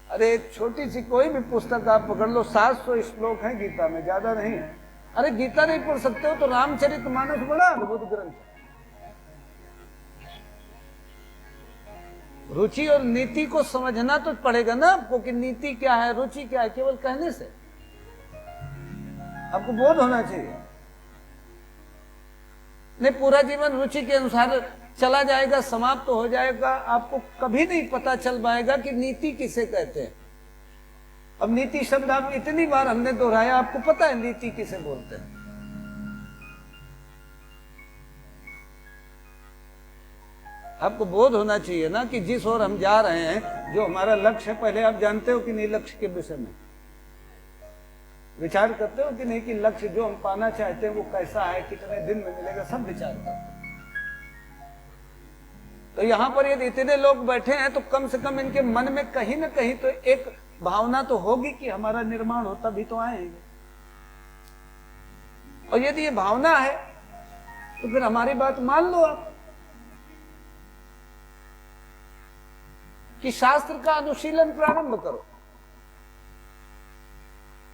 अरे एक छोटी सी कोई भी पुस्तक आप पकड़ लो, 700 श्लोक हैं गीता में, ज्यादा नहीं। अरे गीता नहीं पढ़ सकते हो तो रामचरितमानस बड़ा अद्भुत ग्रंथ है। रुचि और नीति को समझना तो पड़ेगा ना आपको कि नीति क्या है, रुचि क्या है। केवल कहने से आपको बोध होना चाहिए। नहीं पूरा जीवन रुचि के अनुसार चला जाएगा, समाप्त हो जाएगा, आपको कभी नहीं पता चल पाएगा कि नीति किसे कहते हैं। अब नीति शब्द आप इतनी बार हमने दोहराया, आपको पता है नीति किसे बोलते हैं। आपको बोध होना चाहिए ना कि जिस ओर हम जा रहे हैं, जो हमारा लक्ष्य है, पहले आप जानते हो कि नहीं लक्ष्य के विषय में विचार करते हो कि नहीं, कि लक्ष्य जो हम पाना चाहते हैं वो कैसा है, कितने दिन में मिलेगा, सब विचार करते हैं। तो यहां पर यदि इतने लोग बैठे हैं तो कम से कम इनके मन में कहीं ना कहीं तो एक भावना तो होगी कि हमारा निर्माण हो, तभी तो आएंगे। और यदि ये भावना है तो फिर हमारी बात मान लो आप कि शास्त्र का अनुशीलन प्रारंभ करो।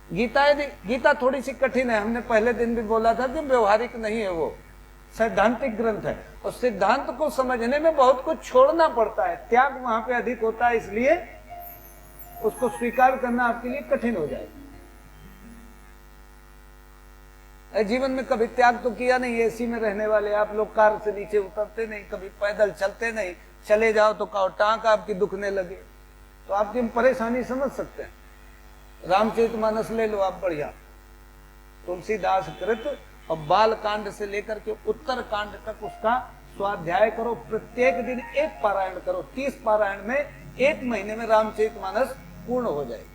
गीता थोड़ी सी कठिन है, हमने पहले दिन भी बोला था कि व्यवहारिक नहीं है, वो सैद्धांतिक ग्रंथ है और सिद्धांत को समझने में बहुत कुछ छोड़ना पड़ता है, त्याग वहां पे अधिक होता है, इसलिए उसको स्वीकार करना आपके लिए कठिन हो जाएगा। जीवन में कभी त्याग तो किया नहीं, एसी में रहने वाले आप लोग कार से नीचे उतरते नहीं, कभी पैदल चलते नहीं, चले जाओ तो टांग आपकी दुखने लगे, तो आपकी हम परेशानी समझ सकते हैं। रामचरितमानस ले लो आप, बढ़िया तुलसीदास कृत, और बाल कांड से लेकर के उत्तर कांड तक उसका स्वाध्याय करो, प्रत्येक दिन एक पारायण करो, 30 पारायण में 1 महीने में रामचरितमानस पूर्ण हो जाएगी।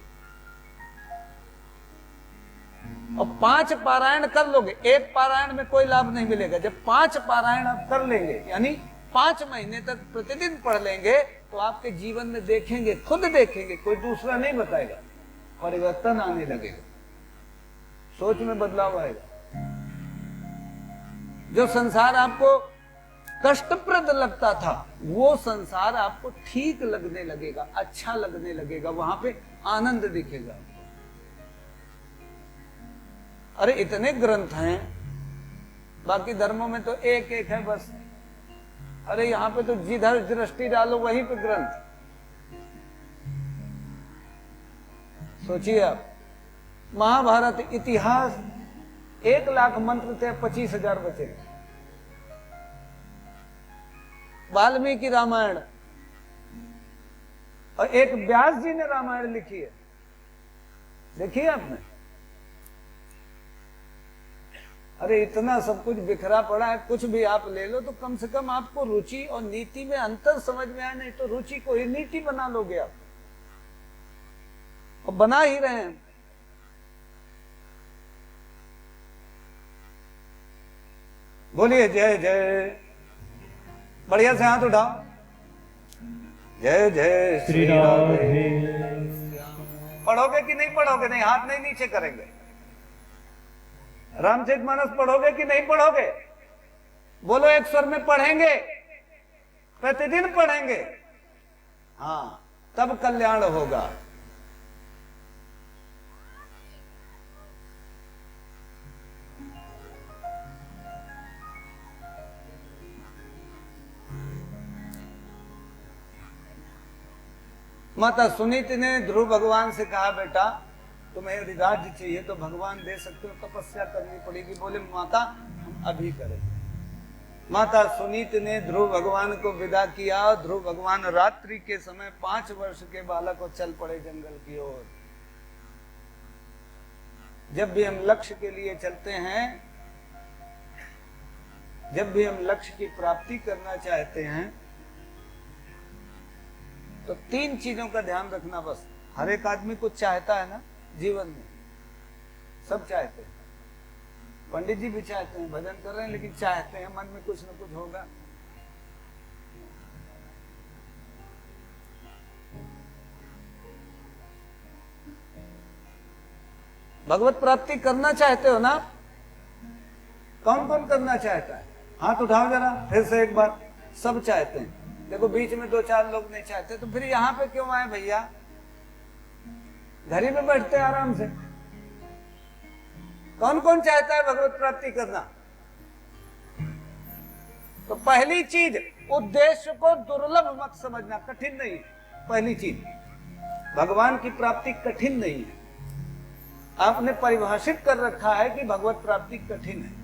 और 5 पारायण कर लोगे, एक पारायण में कोई लाभ नहीं मिलेगा। जब 5 पारायण आप कर लेंगे, यानी 5 महीने तक प्रतिदिन पढ़ लेंगे, तो आपके जीवन में देखेंगे, खुद देखेंगे, कोई दूसरा नहीं बताएगा, परिवर्तन आने लगेगा, सोच में बदलाव आएगा। जो संसार आपको कष्टप्रद लगता था, वो संसार आपको ठीक लगने लगेगा, अच्छा लगने लगेगा, वहां पे आनंद दिखेगा। अरे इतने ग्रंथ हैं, बाकी धर्मों में तो एक एक है बस। अरे यहाँ पे तो जिधर दृष्टि डालो वहीं पे ग्रंथ। सोचिए आप, महाभारत इतिहास 1 लाख मंत्र थे, 25,000 बचे। वाल्मीकि रामायण, और एक व्यास जी ने रामायण लिखी है, देखिए आपने। अरे इतना सब कुछ बिखरा पड़ा है, कुछ भी आप ले लो तो कम से कम आपको रुचि और नीति में अंतर समझ में आए, नहीं तो रुचि को ही नीति बना लोगे आप, और बना ही रहे हैं। बोलिए जय जय, बढ़िया से हाथ उठाओ, जय जय श्री राधे। पढ़ोगे कि नहीं पढ़ोगे? नहीं, हाथ नहीं नीचे करेंगे। रामचरितमानस पढ़ोगे कि नहीं पढ़ोगे? बोलो एक स्वर में पढ़ेंगे, प्रतिदिन पढ़ेंगे, हाँ तब कल्याण होगा। माता सुनीति ने ध्रुव भगवान से कहा, बेटा तुम्हें यदि राज्य चाहिए तो भगवान दे सकते हो, तपस्या करनी पड़ेगी। बोले माता हम अभी करेंगे। माता सुनीति ने ध्रुव भगवान को विदा किया। ध्रुव भगवान रात्रि के समय 5 वर्ष के बालक को चल पड़े जंगल की ओर। जब भी हम लक्ष्य के लिए चलते हैं, जब भी हम लक्ष्य की प्राप्ति करना चाहते हैं, तो 3 चीजों का ध्यान रखना बस। हर एक आदमी कुछ चाहता है ना जीवन में, सब चाहते हैं। पंडित जी भी चाहते हैं, भजन कर रहे हैं, लेकिन चाहते हैं, मन में कुछ न कुछ होगा। भगवत प्राप्ति करना चाहते हो ना? कौन कौन करना चाहता है? हाथ उठाओ जरा फिर से एक बार। सब चाहते हैं। देखो बीच में 2-4 लोग नहीं चाहते, तो फिर यहाँ पे क्यों आए भैया? घर ही में बैठते आराम से। कौन कौन चाहता है भगवत प्राप्ति करना? तो पहली चीज, उद्देश्य को दुर्लभ मत समझना, कठिन नहीं। पहली चीज, भगवान की प्राप्ति कठिन नहीं है। आपने परिभाषित कर रखा है कि भगवत प्राप्ति कठिन है।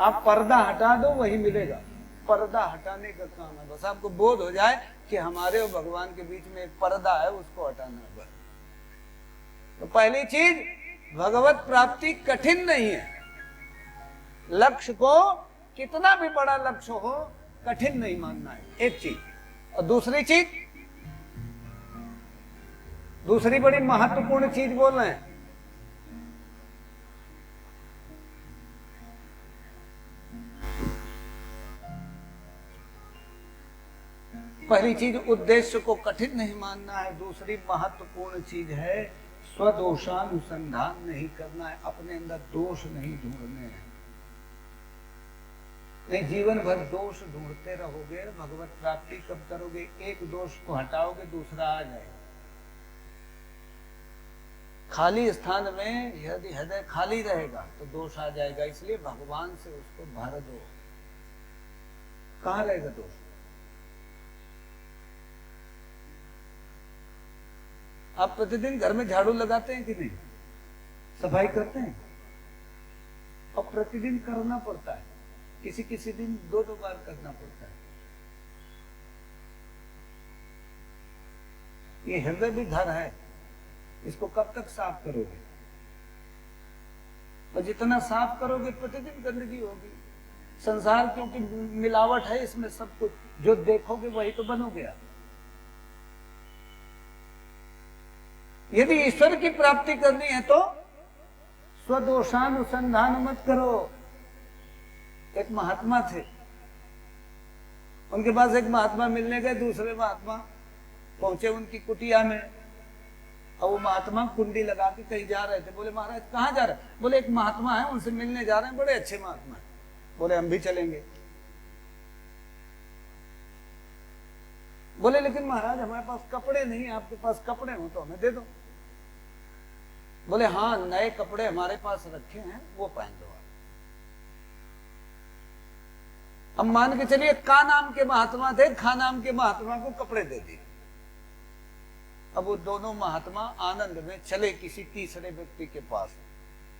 आप पर्दा हटा दो वही मिलेगा। पर्दा हटाने का काम है, बस आपको बोध हो जाए कि हमारे और भगवान के बीच में एक पर्दा है, उसको हटाना है बस। तो पहली चीज, भगवत प्राप्ति कठिन नहीं है। लक्ष्य को कितना भी बड़ा लक्ष्य हो कठिन नहीं मानना है, एक चीज। और दूसरी चीज, दूसरी बड़ी महत्वपूर्ण चीज बोल रहे हैं, पहली चीज उद्देश्य को कठिन नहीं मानना है। दूसरी महत्वपूर्ण चीज है स्वदोषानुसंधान नहीं करना है, अपने अंदर दोष नहीं ढूंढने हैं। नहीं, जीवन भर दोष ढूंढते रहोगे, भगवत प्राप्ति कब करोगे? एक दोष को हटाओगे दूसरा आ जाएगा। खाली स्थान में यदि हृदय खाली रहेगा तो दोष आ जाएगा, इसलिए भगवान से उसको भर दो। कहाँ रहेगा दोष? आप प्रतिदिन घर में झाड़ू लगाते हैं कि नहीं? सफाई करते हैं? और प्रतिदिन करना पड़ता है, किसी किसी दिन दो बार करना पड़ता है। ये हृदय भी घर है, इसको कब तक साफ करोगे? और जितना साफ करोगे प्रतिदिन गंदगी होगी। संसार क्योंकि मिलावट है इसमें, सब कुछ जो देखोगे वही तो बनोगे आप। यदि ईश्वर की प्राप्ति करनी है तो स्वदोषानुसंधान मत करो। एक महात्मा थे, उनके पास एक महात्मा मिलने गए, दूसरे महात्मा पहुंचे उनकी कुटिया में, और वो महात्मा कुंडी लगा के कहीं जा रहे थे। बोले महाराज कहाँ जा रहे हैं? बोले एक महात्मा है, उनसे मिलने जा रहे हैं, बड़े अच्छे महात्मा है। बोले हम भी चलेंगे। बोले लेकिन महाराज हमारे पास कपड़े नहीं, आपके पास कपड़े हो तो हमें दे दो। बोले हाँ, नए कपड़े हमारे पास रखे हैं, वो पहन दो आप। अब मान के चलिए का नाम के महात्मा थे, खा नाम के महात्मा को कपड़े दे दिए। अब वो दोनों महात्मा आनंद में चले किसी तीसरे व्यक्ति के पास,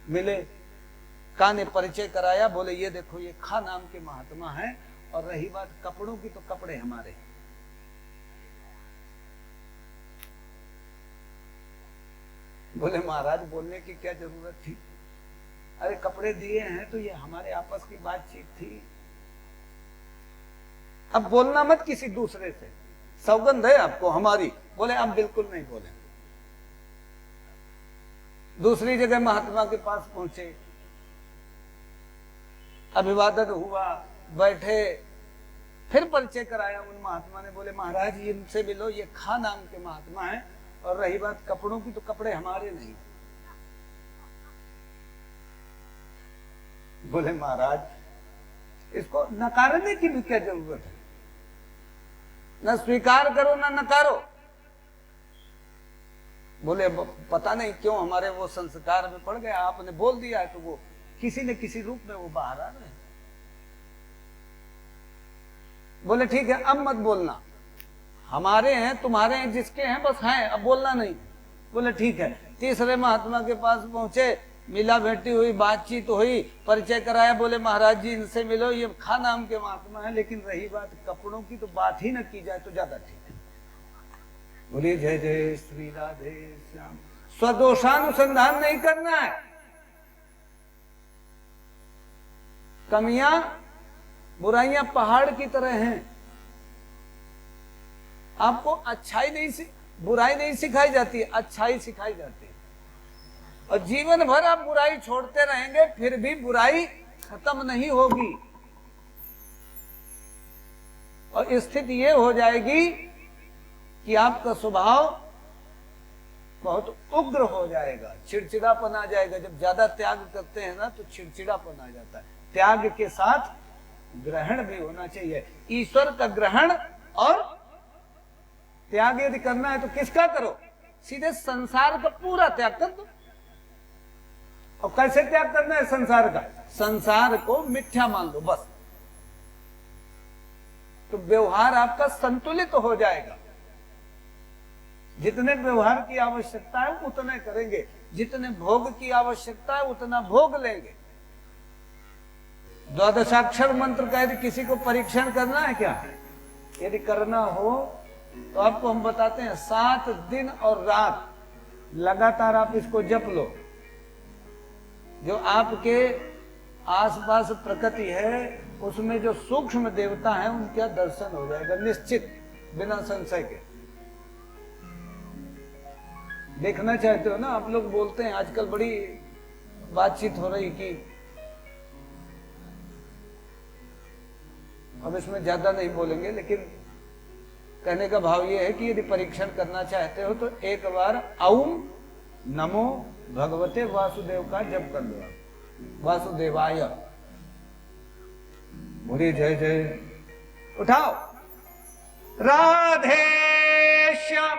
मिले, का ने परिचय कराया। बोले ये देखो ये खा नाम के महात्मा है, और रही बात कपड़ों की तो कपड़े हमारे हैं। बोले महाराज बोलने की क्या जरूरत थी? अरे कपड़े दिए हैं तो ये हमारे आपस की बातचीत थी, अब बोलना मत किसी दूसरे से, सौगंध है आपको हमारी। बोले अब बिल्कुल नहीं बोले। दूसरी जगह महात्मा के पास पहुंचे, अभिवादन हुआ, बैठे, फिर परिचय कराया उन महात्मा ने। बोले महाराज इनसे मिलो, ये खा नाम के महात्मा है, और रही बात कपड़ों की तो कपड़े हमारे नहीं। बोले महाराज इसको नकारने की भी क्या जरूरत है? न स्वीकार करो न नकारो। बोले पता नहीं क्यों हमारे वो संस्कार में पड़ गया, आपने बोल दिया है तो वो किसी न किसी रूप में वो बाहर आ रहे हैं। बोले ठीक है अब मत बोलना, हमारे हैं तुम्हारे हैं, जिसके हैं बस हैं, अब बोलना नहीं। बोले ठीक है। तीसरे महात्मा के पास पहुंचे, मिला भेटी हुई, बातचीत हुई, परिचय कराया। बोले महाराज जी इनसे मिलो, ये खा नाम के महात्मा है, लेकिन रही बात कपड़ों की तो बात ही न की जाए तो ज्यादा ठीक है। बोले जय जय श्री राधे श्याम। स्वदोषानुसंधान नहीं करना है। कमियां बुराइयां पहाड़ की तरह हैं, आपको अच्छाई नहीं, बुराई नहीं सिखाई जाती, अच्छाई सिखाई जाती है। और जीवन भर आप बुराई छोड़ते रहेंगे फिर भी बुराई खत्म नहीं होगी, और स्थिति ये हो जाएगी कि आपका स्वभाव बहुत उग्र हो जाएगा, चिड़चिड़ापन आ जाएगा। जब ज्यादा त्याग करते हैं ना तो चिड़चिड़ापन आ जाता है। त्याग के साथ ग्रहण भी होना चाहिए, ईश्वर का ग्रहण। और त्याग यदि करना है तो किसका करो? सीधे संसार का पूरा त्याग कर दो। और कैसे त्याग करना है संसार का? संसार को मिथ्या मान लो बस, तो व्यवहार आपका संतुलित हो जाएगा। जितने व्यवहार की आवश्यकता है उतने करेंगे, जितने भोग की आवश्यकता है उतना भोग लेंगे। द्वादशाक्षर मंत्र का यदि किसी को परीक्षण करना है क्या, यदि करना हो तो आपको हम बताते हैं 7 दिन और रात लगातार आप इसको जप लो। जो आपके आसपास प्रकृति है उसमें जो सूक्ष्म देवता है उनका दर्शन हो जाएगा निश्चित, बिना संशय के। देखना चाहते हो ना आप लोग, बोलते हैं आजकल बड़ी बातचीत हो रही कि अब इसमें ज्यादा नहीं बोलेंगे, लेकिन कहने का भाव यह है कि यदि परीक्षण करना चाहते हो तो एक बार ओम नमो भगवते वासुदेव का जप कर लो। वासुदेवाय बोलिए जय जय। उठाओ राधे श्याम।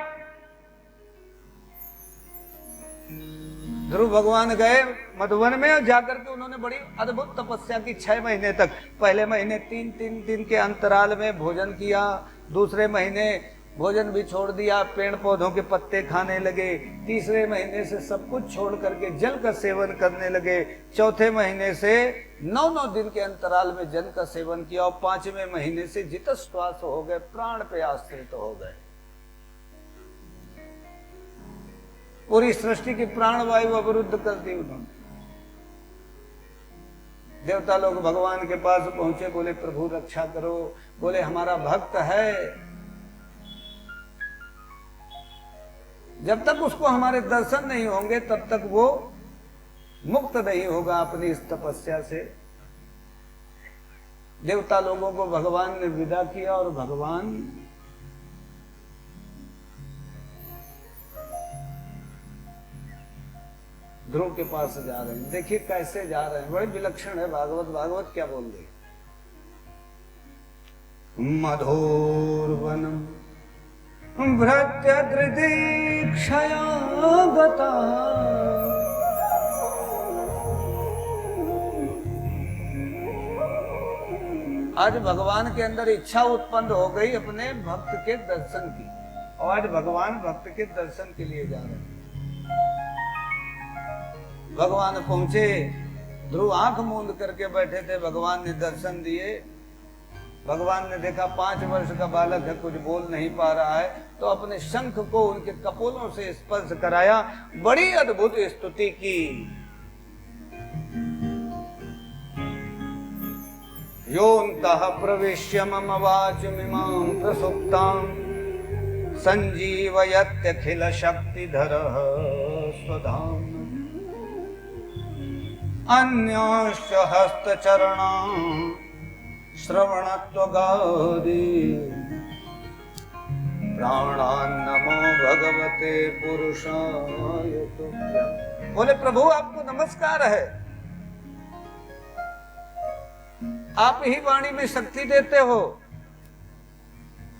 ध्रुव भगवान गए मधुवन में और जाकर के उन्होंने बड़ी अद्भुत तपस्या की 6 महीने तक। पहले महीने 3 दिन के अंतराल में भोजन किया, दूसरे महीने भोजन भी छोड़ दिया, पेड़ पौधों के पत्ते खाने लगे, तीसरे महीने से सब कुछ छोड़ करके जल का सेवन करने लगे, चौथे महीने से 9 दिन के अंतराल में जल का सेवन किया और 5वें महीने से जितश्वास हो गए, प्राण पे आश्रित हो गए। पूरी सृष्टि की प्राणवायु अवरुद्ध कर दी उन्होंने। देवता लोग भगवान के पास पहुंचे, बोले प्रभु रक्षा करो। बोले हमारा भक्त है, जब तक उसको हमारे दर्शन नहीं होंगे तब तक वो मुक्त नहीं होगा अपनी इस तपस्या से। देवता लोगों को भगवान ने विदा किया और भगवान ध्रुव के पास जा रहे हैं। देखिए कैसे जा रहे हैं, बड़े विलक्षण है भागवत। भागवत क्या बोल रही? मधुर्वनम भृत्यदृदीक्षया गता आज भगवान के अंदर इच्छा उत्पन्न हो गई अपने भक्त के दर्शन की, और आज भगवान भक्त के दर्शन के लिए जा रहे हैं। भगवान पहुंचे, ध्रुव आंख मूंद करके बैठे थे, भगवान ने दर्शन दिए। भगवान ने देखा 5 वर्ष का बालक है, कुछ बोल नहीं पा रहा है, तो अपने शंख को उनके कपोलों से स्पर्श कराया, बड़ी अद्भुत स्तुति की। योऽन्तः प्रविश्य मम वाचमिमां प्रसुप्तां संजीवयत्यखिल शक्तिधरः स्वधाम् अन्यांश्च हस्तचरणां श्रवणत्वगादि प्राणान्नमो भगवते पुरुषाय तुभ्यम्। बोले प्रभु आपको नमस्कार है, आप ही वाणी में शक्ति देते हो,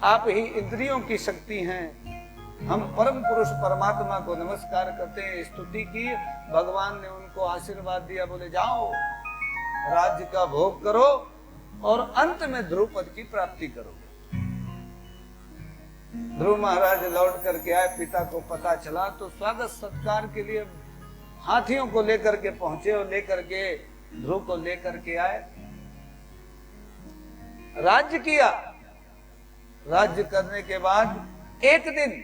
आप ही इंद्रियों की शक्ति हैं। हम परम पुरुष परमात्मा को नमस्कार करते हैं। स्तुति की, भगवान ने उनको आशीर्वाद दिया, बोले जाओ राज्य का भोग करो और अंत में ध्रुव पद की प्राप्ति करोगे। ध्रुव महाराज लौट करके आए, पिता को पता चला तो स्वागत सत्कार के लिए हाथियों को लेकर के पहुंचे और लेकर के ध्रुव को लेकर के आए। राज्य किया, राज्य करने के बाद एक दिन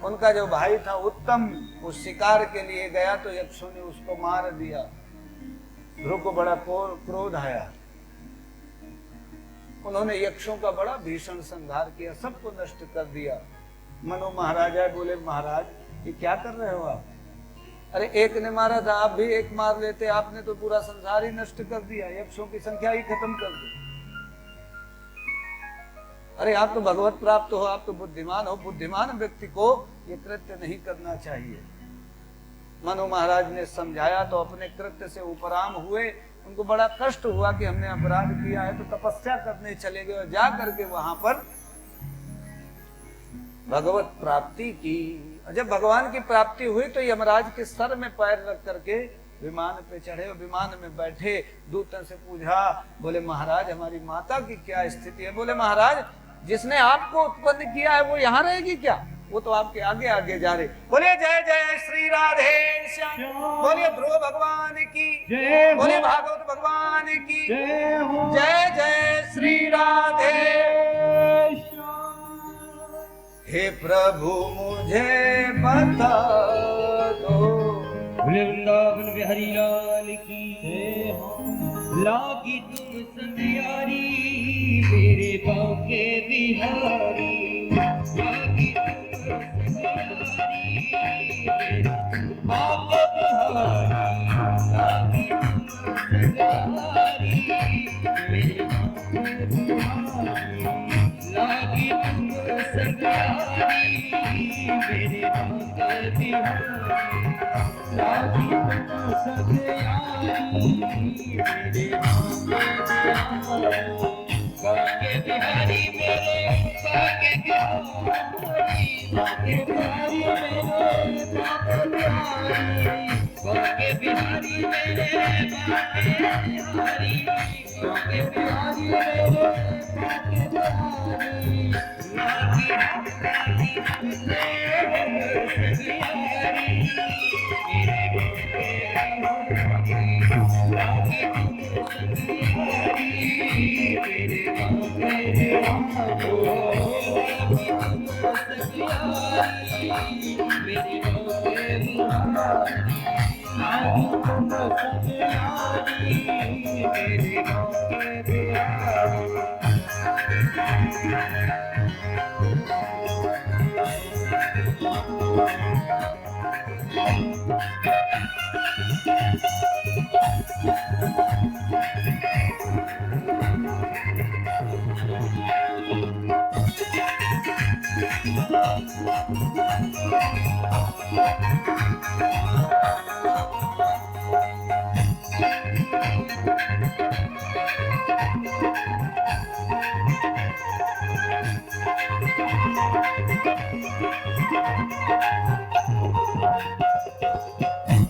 उनका जो भाई था उत्तम, उस शिकार के लिए गया तो यक्षों ने उसको मार दिया। ध्रुव को बड़ा क्रोध आया, उन्होंने यक्षों का बड़ा भीषण संहार किया, सबको नष्ट कर दिया। मनु महाराज आए, बोले महाराज ये क्या कर रहे हो आप? अरे एक ने मारा था, आप भी एक मार लेते, आपने तो पूरा संसार ही नष्ट कर दिया, यक्षों की संख्या ही खत्म कर दी। अरे आप तो भगवत प्राप्त हो, आप तो बुद्धिमान हो, बुद्धिमान व्यक्ति को ये कृत्य नहीं करना चाहिए। मनु महाराज ने समझाया तो अपने कृत्य से उपराम हुए। उनको बड़ा कष्ट हुआ कि हमने अपराध किया है, तो तपस्या करने चले गए और जा करके वहां पर भगवत प्राप्ति की। जब भगवान की प्राप्ति हुई तो यमराज के सर में पैर रख करके विमान पे चढ़े और विमान में बैठे। दूतों से पूछा, बोले महाराज हमारी माता की क्या स्थिति है? बोले महाराज जिसने आपको उत्पन्न किया है वो यहाँ रहेगी क्या? वो तो आपके आगे आगे जा रहे। बोलिए जय जय श्री राधे श्याम, बोलिए ध्रुव भगवान की जय, बोलिए भागवत भगवान की जय हो, जय जय श्री राधे। हे प्रभु मुझे बता दो, वृंदावन बिहारी लाल की जय हो। लागी तुम संध्यारी मेरे बांके बिहारी, लागी तुम संध्यारी मेरे बांके बिहारी, लागी तुम संध्यारी मेरे बांके बिहारी, लागी तुम संध्यारी मेरे बांके बिहारी, लागी तुम संध्यारी मेरे बांके बिहारी, बांके बिहारी मेरे बांके बिहारी, बांके बिहारी मेरे बांके बिहारी, बांके बिहारी मेरे बांके बिहारी, लागी लागी संध्यारी मेरे बांके बिहारी, लागी संध्यारी मेरे बांके बिहारी, मेरे बांके बिहारी, लागी संध्यारी मेरे बांके बिहारी।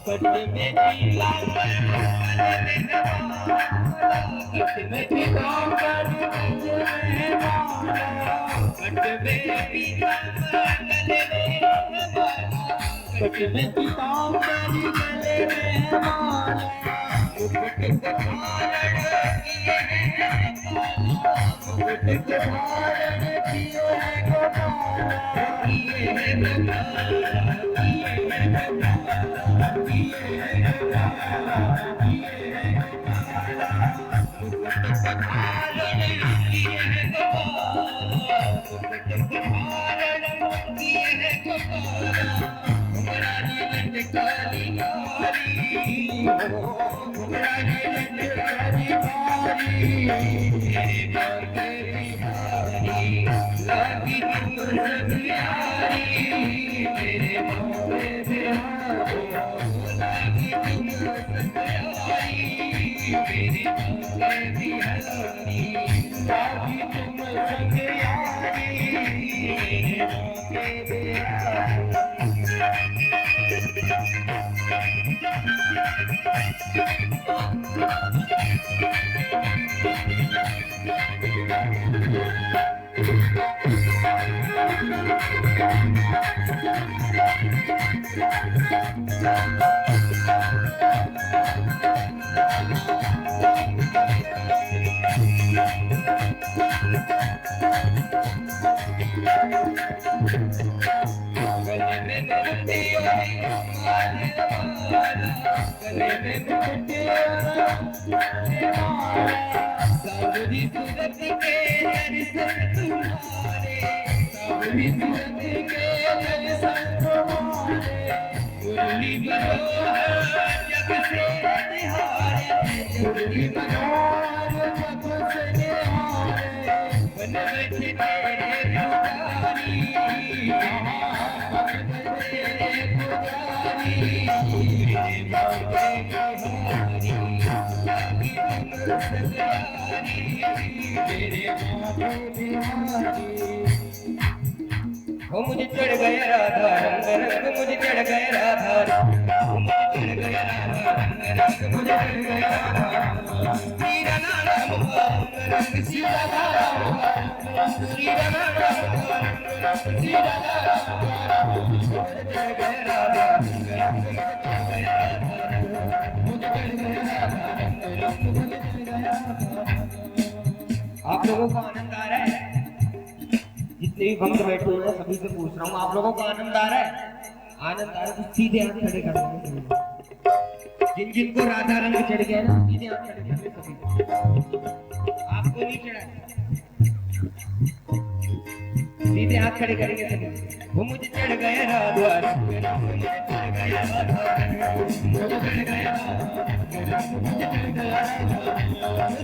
कट में पीला कट में पीला कट में पीला कट में पीताम्बरी गले में माला, मुकुट के धारण किए हैं मुकुट के धारण किए हैं गोपाला, किए हैं गोपाला, किए हैं गोपाला, किए हैं गोपाला, किए हैं गोपाला, मुकुट के धारण किए हैं गोपाला, मुकुट के धारण किए हैं गोपाला, घुंघरानी लटकानी कारी हो, घुंघरानी लटकानी कारी मेरे बांके बिहारी, लागी तुम संध्यारी मेरे बांके बिहारी, लागी तुम संध्यारी मेरे बांके बिहारी, लागी तुम संध्यारी मेरे बांके बिहारी। गले में मुकुटिया गले में मुकुटिया सावरी सूरत के दर्शन तुम्हारे, सावरी सूरत के दर्शन तुम्हारे, मुरली मनोहर जग से निहारे, मुरली मनोहर जग से निहारे, वन बैठे तेरे पुजारी, वन तेरे पुजारी मेरे बांके बिहारी, लागी तुम संध्यारी मेरे बांके बिहारी। हो मुझे चढ़ गया राधा रंग रंग, मुझे चढ़ गया राधा रंग, मुझे चढ़ गया राधा रंग रंग, मुझे चढ़ गया राधा, सीरा नाम रंग रंग, सीरा नाम रंग, सीरा नाम रंग आप लोगों को आनंद आ रहा है? जितने भी भक्त बैठे हुए हैं सभी से पूछ रहा हूँ, आप लोगों को आनंद आ रहा है? आनंद आ रहा है तो सीधे हाथ खड़े कर देंगे। जिन जिनको राधा रंग चढ़ गया ना सीधे हाथ खड़े कर देंगे सभी। आपको नहीं चढ़ा, सीधे हाथ खड़े करेंगे सभी। वो मुझे चढ़ गया राधा रंग, मुझे चढ़ गया राधा रंग, मुझे चढ़ गया राधा रंग, मुझे चढ़ गया राधा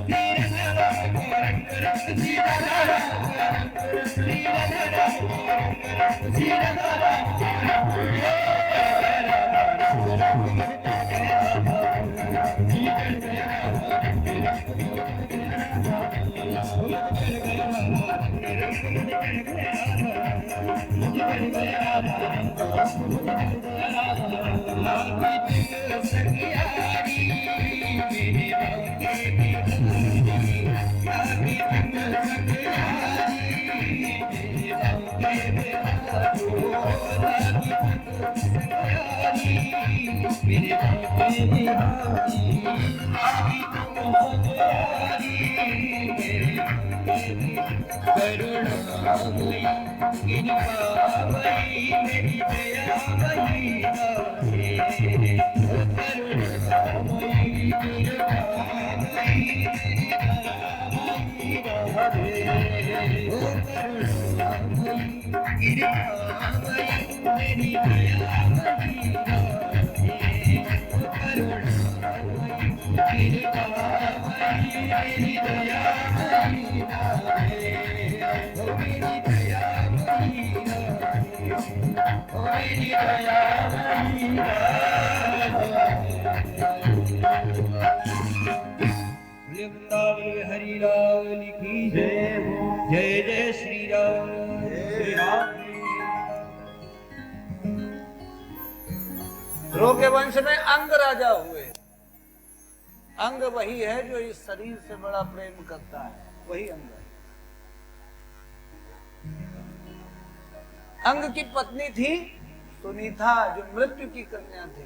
हरि लाल की जय, जय जय श्री राम। ध्रुव के वंश में अंग राजा हुए। अंग वही है जो इस शरीर से बड़ा प्रेम करता है, वही अंग है। अंग की पत्नी थी सुनीता, जो मृत्यु की कन्या थी,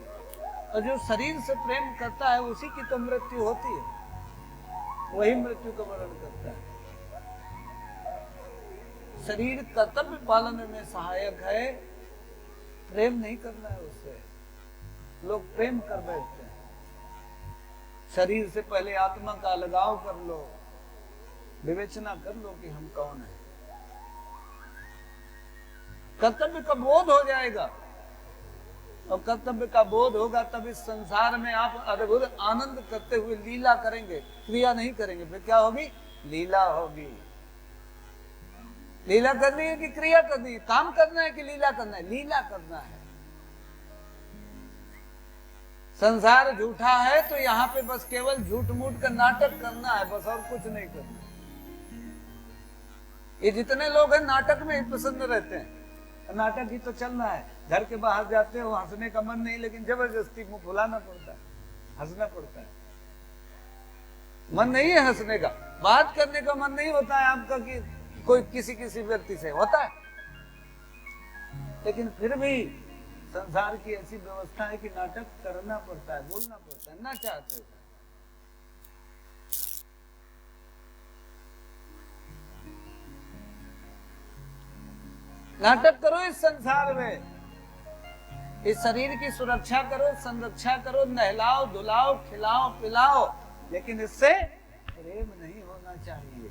और जो शरीर से प्रेम करता है उसी की तो मृत्यु होती है, वही मृत्यु का वर्ण करता है। शरीर कर्तव्य पालन में सहायक है, प्रेम नहीं करना है उससे। लोग प्रेम कर बैठते हैं। शरीर से पहले आत्मा का लगाव कर लो, विवेचना कर लो कि हम कौन हैं। कर्तव्य का बोध हो जाएगा, और कर्तव्य का बोध होगा तब इस संसार में आप अद्भुत आनंद करते हुए लीला करेंगे, क्रिया नहीं करेंगे। फिर क्या होगी? लीला होगी। लीला करनी है कि क्रिया करनी है? काम करना है कि लीला करना है? लीला करना है। संसार झूठा है तो यहाँ पे बस केवल झूठ मूठ का नाटक करना है, बस और कुछ नहीं करना। ये जितने लोग हैं नाटक में ही पसंद रहते हैं, नाटक ही तो चलना है। घर के बाहर जाते हो, हंसने का मन नहीं, लेकिन जबरदस्ती मुंह फुलाना पड़ता है, हंसना पड़ता है। मन नहीं है हंसने का, बात करने का मन नहीं होता है आपका कि कोई किसी व्यक्ति से होता है, लेकिन फिर भी संसार की ऐसी व्यवस्था है कि नाटक करना पड़ता है, बोलना पड़ता है, ना चाहते हो। नाटक करो इस संसार में, इस शरीर की सुरक्षा करो, संरक्षा करो, नहलाओ धुलाओ, खिलाओ पिलाओ, लेकिन इससे प्रेम नहीं होना चाहिए।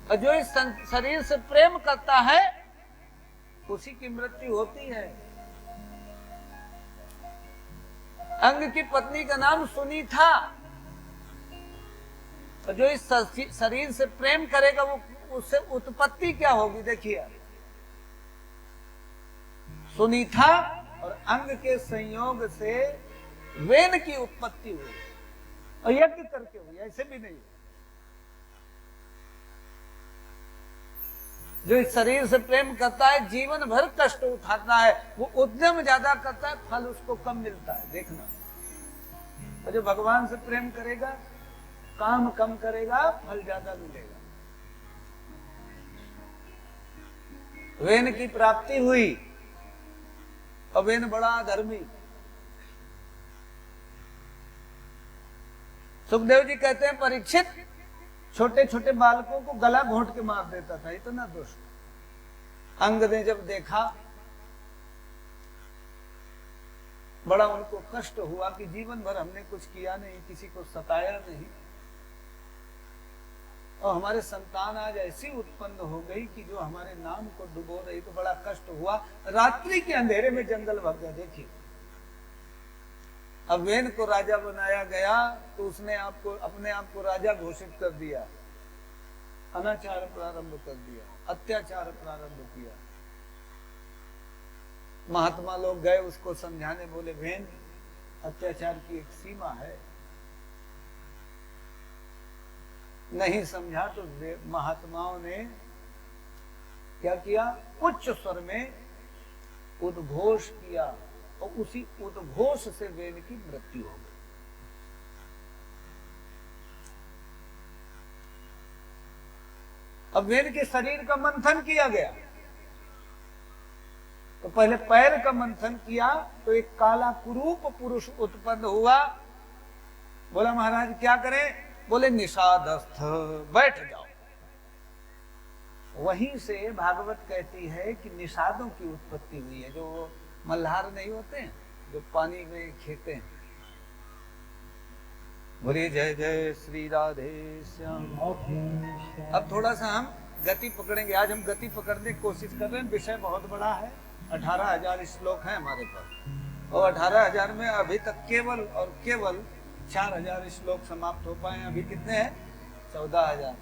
और जो इस शरीर से प्रेम करता है उसी की मृत्यु होती है। अंग की पत्नी का नाम सुनीता। तो जो इस शरीर से प्रेम करेगा वो उससे उत्पत्ति क्या होगी? देखिए, सुनीता और अंग के संयोग से वेन की उत्पत्ति हुई, और यज्ञ करके हुई, ऐसे भी नहीं। जो इस शरीर से प्रेम करता है जीवन भर कष्ट उठाता है, वो उद्यम ज्यादा करता है, फल उसको कम मिलता है। देखना, और जो भगवान से प्रेम करेगा काम कम करेगा, फल ज्यादा मिलेगा। वेन की प्राप्ति हुई और वेन बड़ा धर्मी। सुखदेव जी कहते हैं परीक्षित छोटे छोटे बालकों को गला घोंट के मार देता था, इतना दुष्ट। अंग ने जब देखा बड़ा उनको कष्ट हुआ कि जीवन भर हमने कुछ किया नहीं, किसी को सताया नहीं, और हमारे संतान आज ऐसी उत्पन्न हो गई कि जो हमारे नाम को डुबो रही, तो बड़ा कष्ट हुआ। रात्रि के अंधेरे में जंगल भाग गया। देखिए, अब वेन को राजा बनाया गया तो उसने अपने आप को राजा घोषित कर दिया, अनाचार प्रारंभ कर दिया, अत्याचार प्रारंभ किया। महात्मा लोग गए उसको समझाने, बोले वेन अत्याचार की एक सीमा है। नहीं समझा तो महात्माओं ने क्या किया, उच्च स्वर में उद्घोष किया और उसी उद्घोष से वेन की मृत्यु हो गई। अब वेन के शरीर का मंथन किया गया, तो पहले पैर का मंथन किया तो एक काला कुरूप पुरुष उत्पन्न हुआ। बोला महाराज क्या करें? बोले निषादस्थ, बैठ जाओ। वहीं से भागवत कहती है कि निषादों की उत्पत्ति हुई है। जो मल्हार नहीं होते हैं, जो पानी में खेते हैं। बोलिए जय जय श्री राधे श्याम। अब थोड़ा सा हम गति पकड़ेंगे। आज हम गति पकड़ने की कोशिश कर रहे हैं। विषय बहुत बड़ा है। 18,000 श्लोक है हमारे पास, और 18,000 में अभी तक केवल और केवल 4,000 श्लोक समाप्त हो पाए। अभी कितने हैं? 14,000।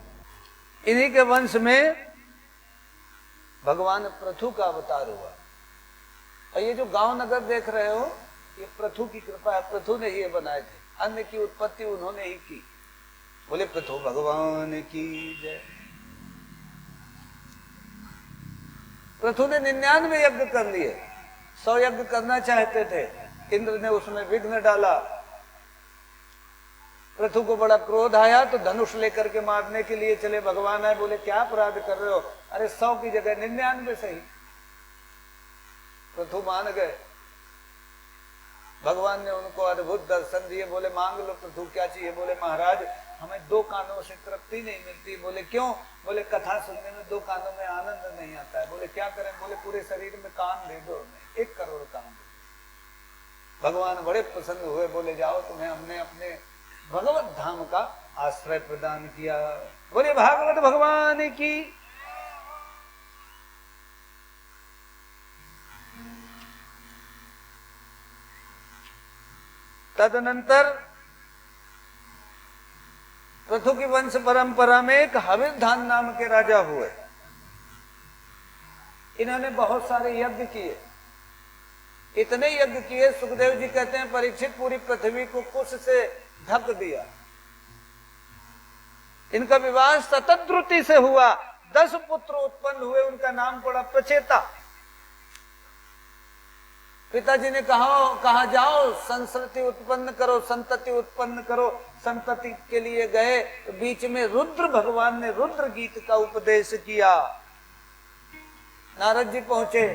इन्हीं के वंश में भगवान पृथु का अवतार हुआ। और ये जो गांव नगर देख रहे हो, ये पृथु की कृपा है। पृथु ने ये बनाए थे। अन्न की उत्पत्ति उन्होंने ही की। बोले पृथु भगवान की जय। पृथु ने 99 यज्ञ कर लिए। 100 यज्ञ करना चाहते थे, इंद्र ने उसमें विघ्न डाला। पृथु को बड़ा क्रोध आया तो धनुष लेकर के मारने के लिए चले। भगवान आए, बोले क्या अपराध कर रहे हो? अरे 100 की जगह 99 सही। पृथु मान गए। भगवान ने उनको अद्भुत दर्शन दिए। बोले मांग लो पृथु, क्या चाहिए? बोले महाराज हमें 2 कानों से तृप्ति नहीं मिलती। बोले क्यों? बोले कथा सुनने में 2 कानों में आनंद नहीं आता है। बोले क्या करें? बोले पूरे शरीर में कान दे दो, 1 करोड़ कान दो। भगवान बड़े प्रसन्न हुए। बोले जाओ, तुम्हें हमने अपने भगवत धाम का आश्रय प्रदान किया। बोले भागवत भगवान की। तदनंतर पृथु की वंश परंपरा में एक हविर्धान नाम के राजा हुए। इन्होंने बहुत सारे यज्ञ किए। इतने यज्ञ किए, सुखदेव जी कहते हैं परीक्षित पूरी पृथ्वी को कुश से ढक दिया। इनका विवाह शतद्रुति से हुआ। 10 पुत्र उत्पन्न हुए। उनका नाम पड़ा प्रचेता। पिताजी ने कहा जाओ संस्कृति उत्पन्न करो, संतति उत्पन्न करो। संतति के लिए गए तो बीच में रुद्र भगवान ने रुद्र गीत का उपदेश किया। नारद जी पहुंचे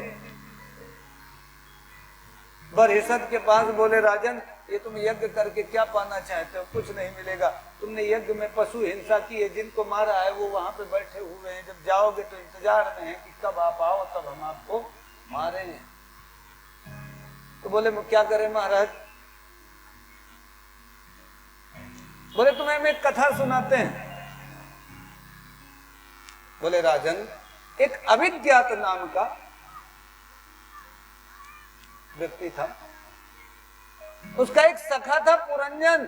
बरहिसत के पास। बोले राजन, ये तुम यज्ञ करके क्या पाना चाहते हो? कुछ नहीं मिलेगा। तुमने यज्ञ में पशु हिंसा की है, जिनको मारा है वो वहां पे बैठे हुए हैं। जब जाओगे तो इंतजार में है कि कब आप आओ, तब हम आपको मारेंगे। तो बोले क्या करें महाराज? बोले तुम्हें हम एक कथा सुनाते हैं। बोले राजन, एक अभिज्ञात नाम का व्यक्ति था। उसका एक सखा था पुरंजन।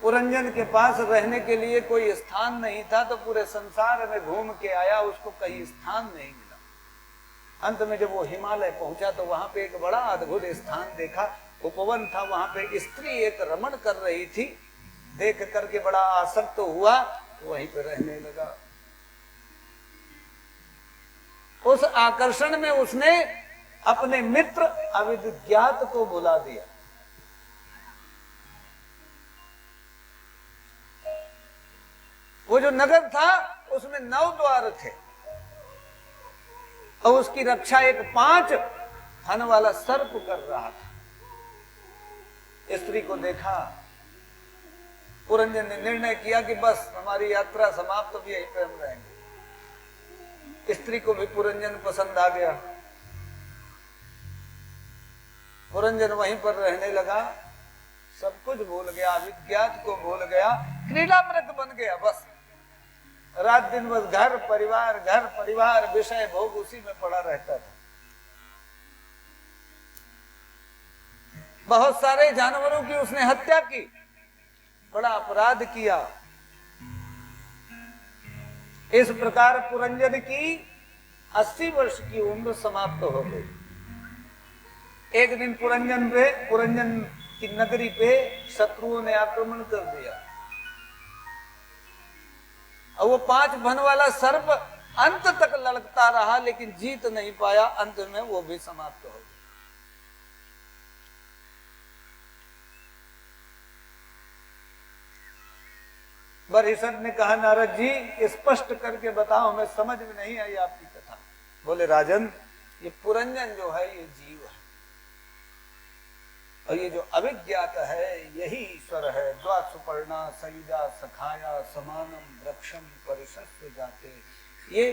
पुरंजन के पास रहने के लिए कोई स्थान नहीं था, तो पूरे संसार में घूम के आया, उसको कहीं स्थान नहीं मिला। अंत में जब वो हिमालय पहुंचा तो वहां पे एक बड़ा अद्भुत स्थान देखा। उपवन था, वहां पे स्त्री एक रमण कर रही थी। देख करके बड़ा आसक्त हुआ, तो वहीं पे रहने लगा। उस आकर्षण में उसने अपने मित्र अविद्यात को बुला दिया। जो नगर था उसमें 9 द्वार थे और उसकी रक्षा एक 5 फन वाला सर्प कर रहा था। स्त्री को देखा, पुरंजन ने निर्णय किया कि बस हमारी यात्रा समाप्त, अब यहीं पे हम रहेंगे। स्त्री को भी पुरंजन पसंद आ गया। पुरंजन वहीं पर रहने लगा, सब कुछ भूल गया, विज्ञात को भूल गया, क्रीड़ामृत बन गया। बस रात दिन बस घर परिवार विषय भोग उसी में पड़ा रहता था। बहुत सारे जानवरों की उसने हत्या की, बड़ा अपराध किया। इस प्रकार पुरंजन की 80 वर्ष की उम्र समाप्त हो गई। एक दिन पुरंजन की नगरी पे शत्रुओं ने आक्रमण कर दिया और वो 5 भन वाला सर्प अंत तक लड़कता रहा लेकिन जीत नहीं पाया। अंत में वो भी समाप्त हो गया। बरहिसट ने कहा, नारद जी स्पष्ट करके बताओ, हमें समझ में नहीं आई आपकी कथा। बोले, राजन, ये पुरंजन जो है ये जीव है और ये जो अविज्ञात है यही ईश्वर है। द्वा सुपर्णा सयुजा सखाया समानम वृक्षम परिशस्व जाते। ये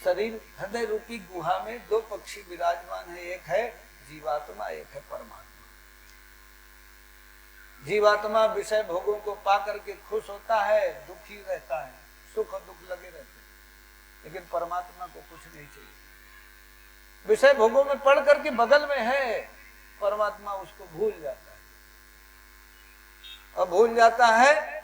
शरीर हृदय रूपी गुहा में 2 पक्षी विराजमान है, एक है जीवात्मा, एक है परमात्मा। जीवात्मा विषय भोगों को पा करके खुश होता है, दुखी रहता है, सुख और दुख लगे रहते हैं, लेकिन परमात्मा को कुछ नहीं चाहिए। विषय भोगों में पढ़ करके बगल में है, परमात्मा उसको भूल जाता है और भूल जाता है,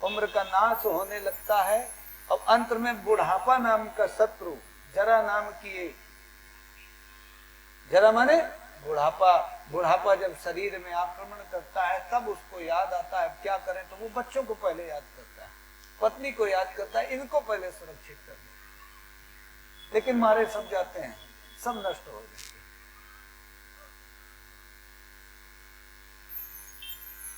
उम्र का नाश होने लगता है और अंत में बुढ़ापा नाम का शत्रु, जरा नाम की, जरा माने बुढ़ापा जब शरीर में आक्रमण करता है तब उसको याद आता है क्या करें, तो वो बच्चों को पहले याद करता है, पत्नी को याद करता है, इनको पहले सुरक्षित करना। लेकिन मारे सब जाते हैं, सब नष्ट हो जाते हैं।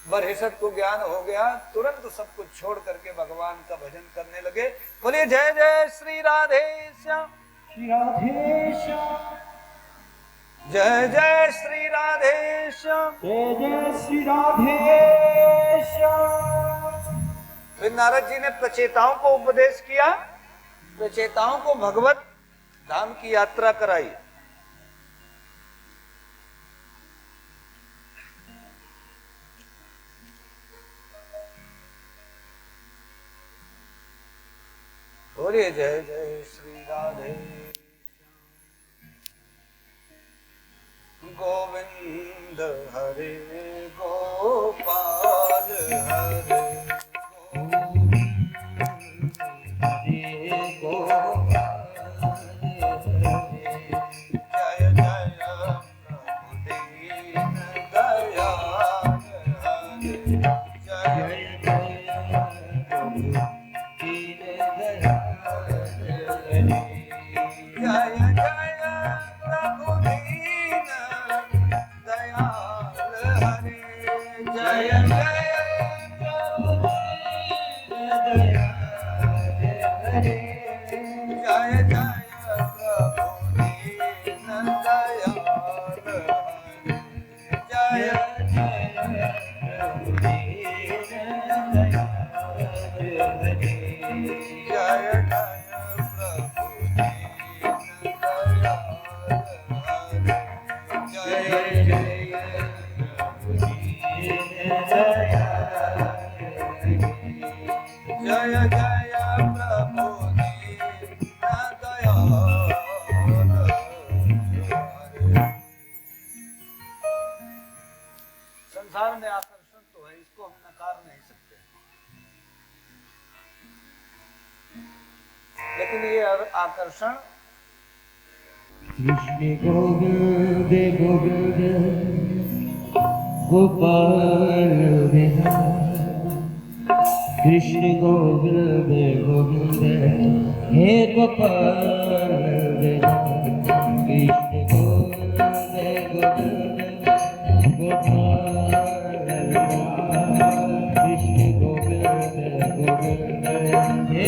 बरहिसट को ज्ञान हो गया, तुरंत सब कुछ छोड़ करके भगवान का भजन करने लगे। बोलिए जय जय श्री राधे श्याम, श्री राधे श्याम, जय जय श्री राधे श्याम, जय जय श्री राधे श्याम। फिर नारद जी ने प्रचेताओं को उपदेश किया, प्रचेताओं को भगवत धाम की यात्रा कराई। बोलिए जय जय श्री राधे गोविंद हरे गोपाल हरे संसार में आकर्षण तो है, इसको हम नकार नहीं सकते, लेकिन ये आकर्षण कृष्ण गोविंद गोविंद गोपाल बिहारी, कृष्ण गोविंद गोविंद हे गोपाल बिहारी, कृष्ण गोविंद गोविंद गोपाल बिहारी, कृष्ण गोविंद गोविंद हे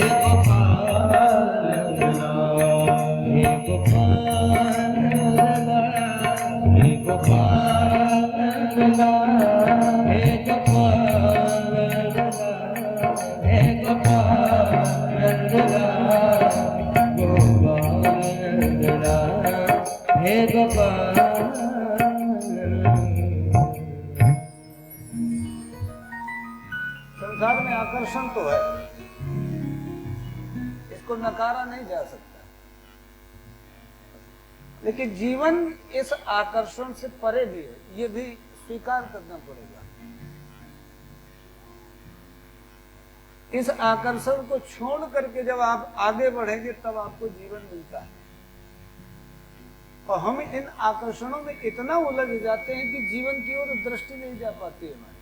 संसार में आकर्षण तो है, इसको नकारा नहीं जा सकता, लेकिन जीवन इस आकर्षण से परे भी है, ये भी स्वीकार करना पड़ेगा। इस आकर्षण को छोड़ करके जब आप आगे बढ़ेंगे तब आपको जीवन मिलता है। और हम इन आकर्षणों में इतना उलझ जाते हैं कि जीवन की ओर दृष्टि नहीं जा पाती है हमारी।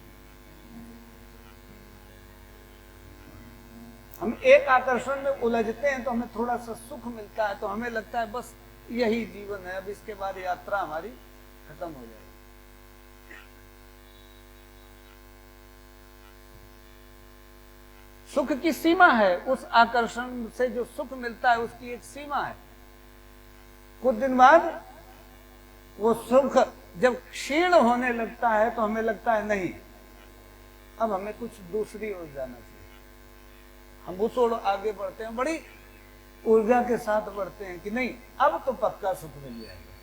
हम एक आकर्षण में उलझते हैं तो हमें थोड़ा सा सुख मिलता है, तो हमें लगता है बस यही जीवन है, अब इसके बाद यात्रा हमारी खत्म हो जाएगी। सुख की सीमा है, उस आकर्षण से जो सुख मिलता है उसकी एक सीमा है। कुछ दिन बाद वो सुख जब क्षीण होने लगता है तो हमें लगता है नहीं, अब हमें कुछ दूसरी ओर जाना चाहिए। हम उस ओर आगे बढ़ते हैं, बड़ी ऊर्जा के साथ बढ़ते हैं कि नहीं अब तो पक्का सुख मिल जाएगा,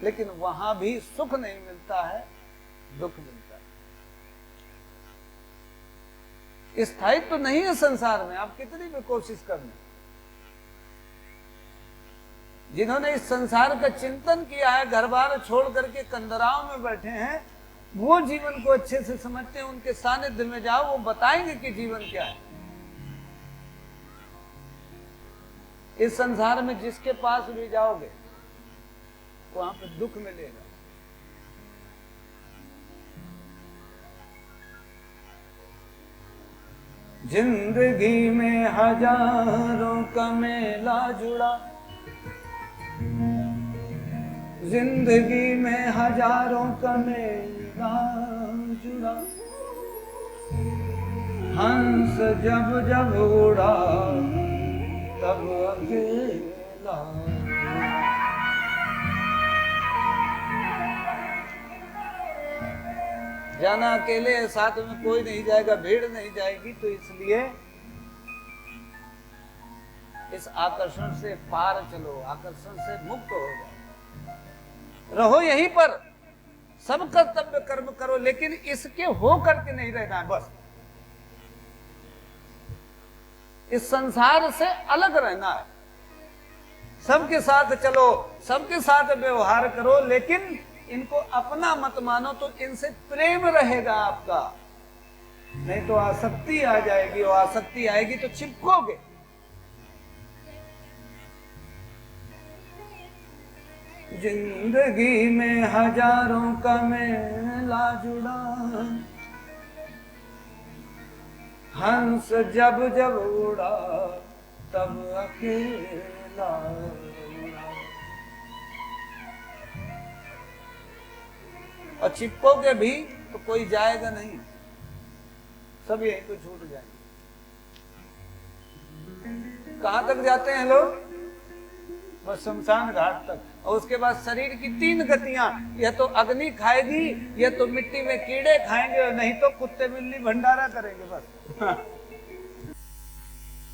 लेकिन वहां भी सुख नहीं मिलता है, दुख मिलता है। स्थायित्व तो नहीं है संसार में, आप कितनी भी कोशिश कर लें। जिन्होंने इस संसार का चिंतन किया है, घर बार छोड़ करके कंदराओं में बैठे हैं, वो जीवन को अच्छे से समझते हैं। उनके सानिध्य में जाओ, वो बताएंगे कि जीवन क्या है। इस संसार में जिसके पास भी जाओगे वहां पे दुख मिलेगा। जिंदगी में हजारों का मेला जुड़ा, जिंदगी में हजारों का मेला जुड़ा, हंस जब जब उड़ा तब अकेला। जाना अकेले, साथ में कोई नहीं जाएगा, भीड़ नहीं जाएगी, तो इसलिए इस आकर्षण से पार चलो, आकर्षण से मुक्त हो जाओ। रहो यहीं पर, सब कर्तव्य कर्म करो, लेकिन इसके हो करके नहीं रहना है। बस इस संसार से अलग रहना है। सबके साथ चलो, सबके साथ व्यवहार करो, लेकिन इनको अपना मत मानो, तो इनसे प्रेम रहेगा आपका। नहीं तो आसक्ति आ जाएगी, और आसक्ति आएगी तो चिपकोगे। जिंदगी में हजारों का मेला जुड़ा, हंस जब जब उड़ा तब अकेला उड़ा। और चिपकोगे भी तो कोई जाएगा नहीं, सब यहीं तो छूट जाएंगे। कहां तक जाते हैं लोग? बस शमशान घाट तक। और उसके बाद शरीर की 3 गतियां, यह तो अग्नि खाएगी, यह तो मिट्टी में कीड़े खाएंगे, और नहीं तो कुत्ते बिल्ली भंडारा करेंगे बस।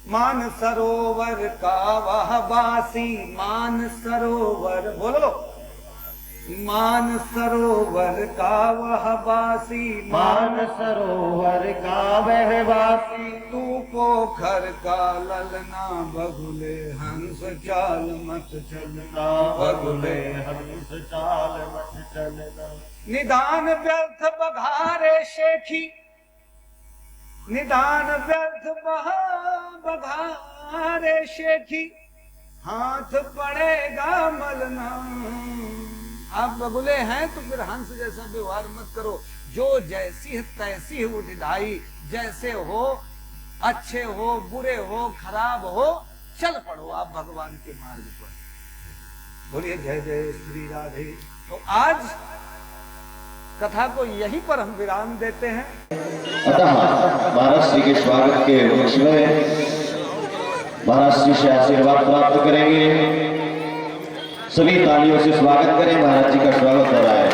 मान सरोवर का वह बासी, मान सरोवर, बोलो, मान सरोवर का वह बासी, मान सरोवर का वह वासी, तू पोखर का ललना, बगुले हंस चाल मत चलना, बगुले हंस चाल मत चलना। निदान व्यर्थ बघारे शेखी, निदान व्यर्थ बघारे शेखी, हाथ पड़ेगा मलना। आप बगुले हैं तो फिर हंस जैसा व्यवहार मत करो। जो जैसी है तैसी है वो ढिलाई, जैसे हो, अच्छे हो, बुरे हो, खराब हो, चल पड़ो आप भगवान के मार्ग पर। बोलिए जय जय श्री राधे। तो आज कथा को यहीं पर हम विराम देते हैं। अतः महाराज श्री के स्वागत के पक्ष में महाराज श्री से आशीर्वाद प्राप्त करेंगे। सभी तालियों से स्वागत करें। महाराज जी का स्वागत हो रहा है।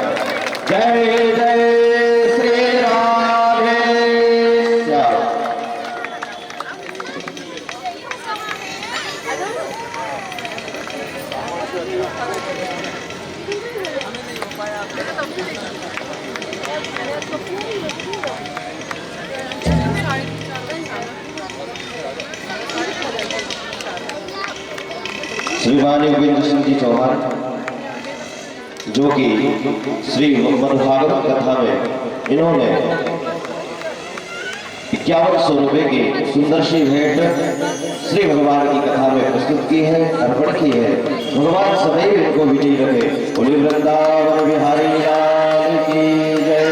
जय जय श्री राधे। श्रीमान योगेंद्र सिंह जी चौहान, जो कि श्री मधुभागवत कथा में इन्होंने 5100 रुपए की सुंदर सी भेंट श्री भगवान की कथा में प्रस्तुत की है, अर्पण की है। भगवान सदैव इनको विजयी रखे। बोले वृंदावन बिहारी लाल की जय।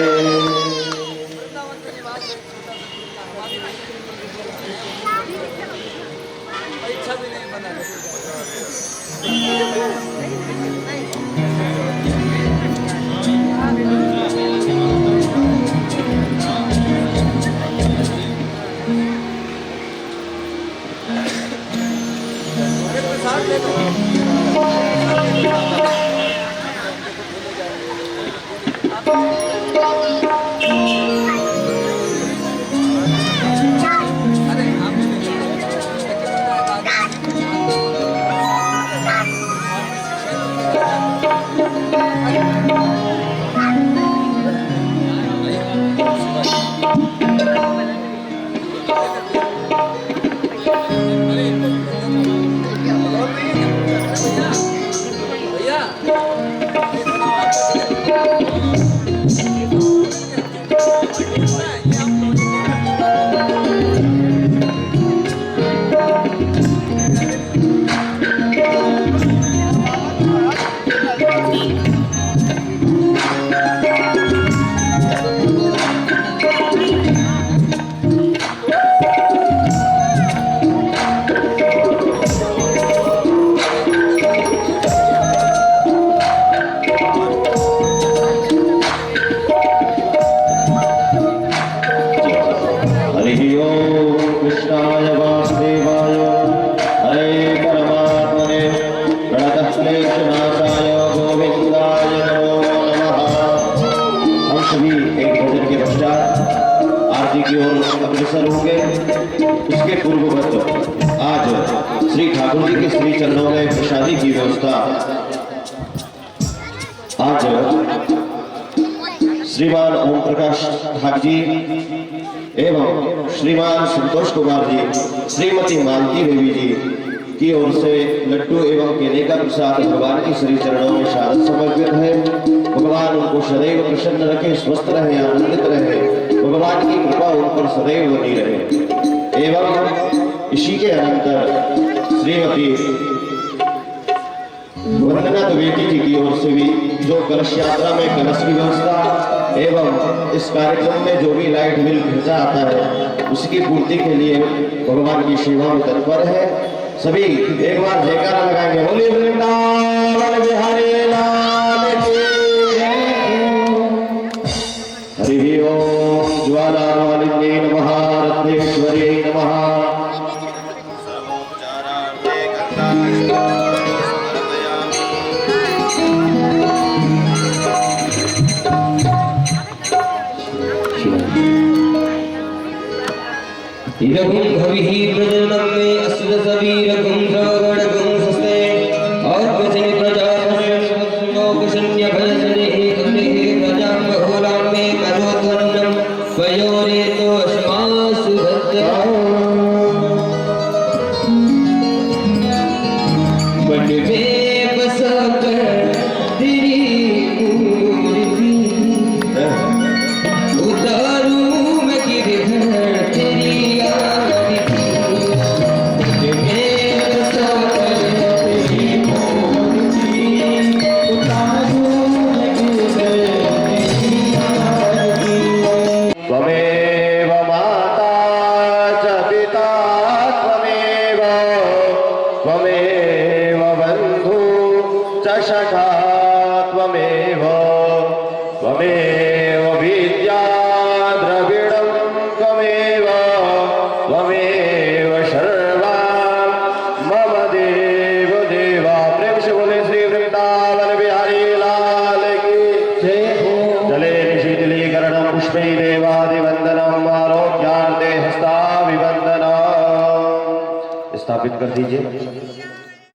उसके पूर्ववत आज श्री ठाकुर जी के श्री चरणों में प्रसादी की व्यवस्था आज श्रीमान ओम प्रकाश ठाकुर जी एवं श्रीमान संतोष कुमार जी, श्रीमती मालती देवी जी की ओर से लड्डू एवं केले का प्रसाद भगवान के श्री चरणों में शारद समर्पित है। भगवान उनको सदैव प्रसन्न रखे, स्वस्थ रहे, आनंदित रहे, भगवान की कृपा उन पर सदैव बनी रहे। एवं इसी के अनंतर श्रीमती वंदना द्विवेदी जी की ओर से भी जो कलश यात्रा में कलश की व्यवस्था एवं इस कार्यक्रम में जो भी लाइट बिल खर्चा आता है उसकी पूर्ति के लिए भगवान की सेवा में तत्पर है। सभी एक बार जयकारा लगाएंगे। बोलिए वृंदावन बिहारी लाल की जय। हरि ओम ज्वाला मालिन्ये नमः, रत्नेश्वर्यै नमः। इदगुं भविः प्रजननं मे असुर सवीरगुं श्रवणगुं सस्ते और वचने प्रजापतिं लोकशन्य भजने कन्ये प्रजां बहुलां मे करोत्वन्नं वयोरेतो श्मासु भद्रा मन में बसकर तेरी मूर्ति उतारूं मैं गिरधर तेरी त्वमेव त्वमेव विद्या द्रविणं त्वमेव त्वमेव सर्वा मम देव देवा। प्रेम से बोले श्री वृंदावन बिहारी लाल की जय। जले शीतलीकरणं पुष्पै देवादिवंदनम् आरोग्यार्थे हस्ताभिवंदनम्। स्थापित कर दीजिए।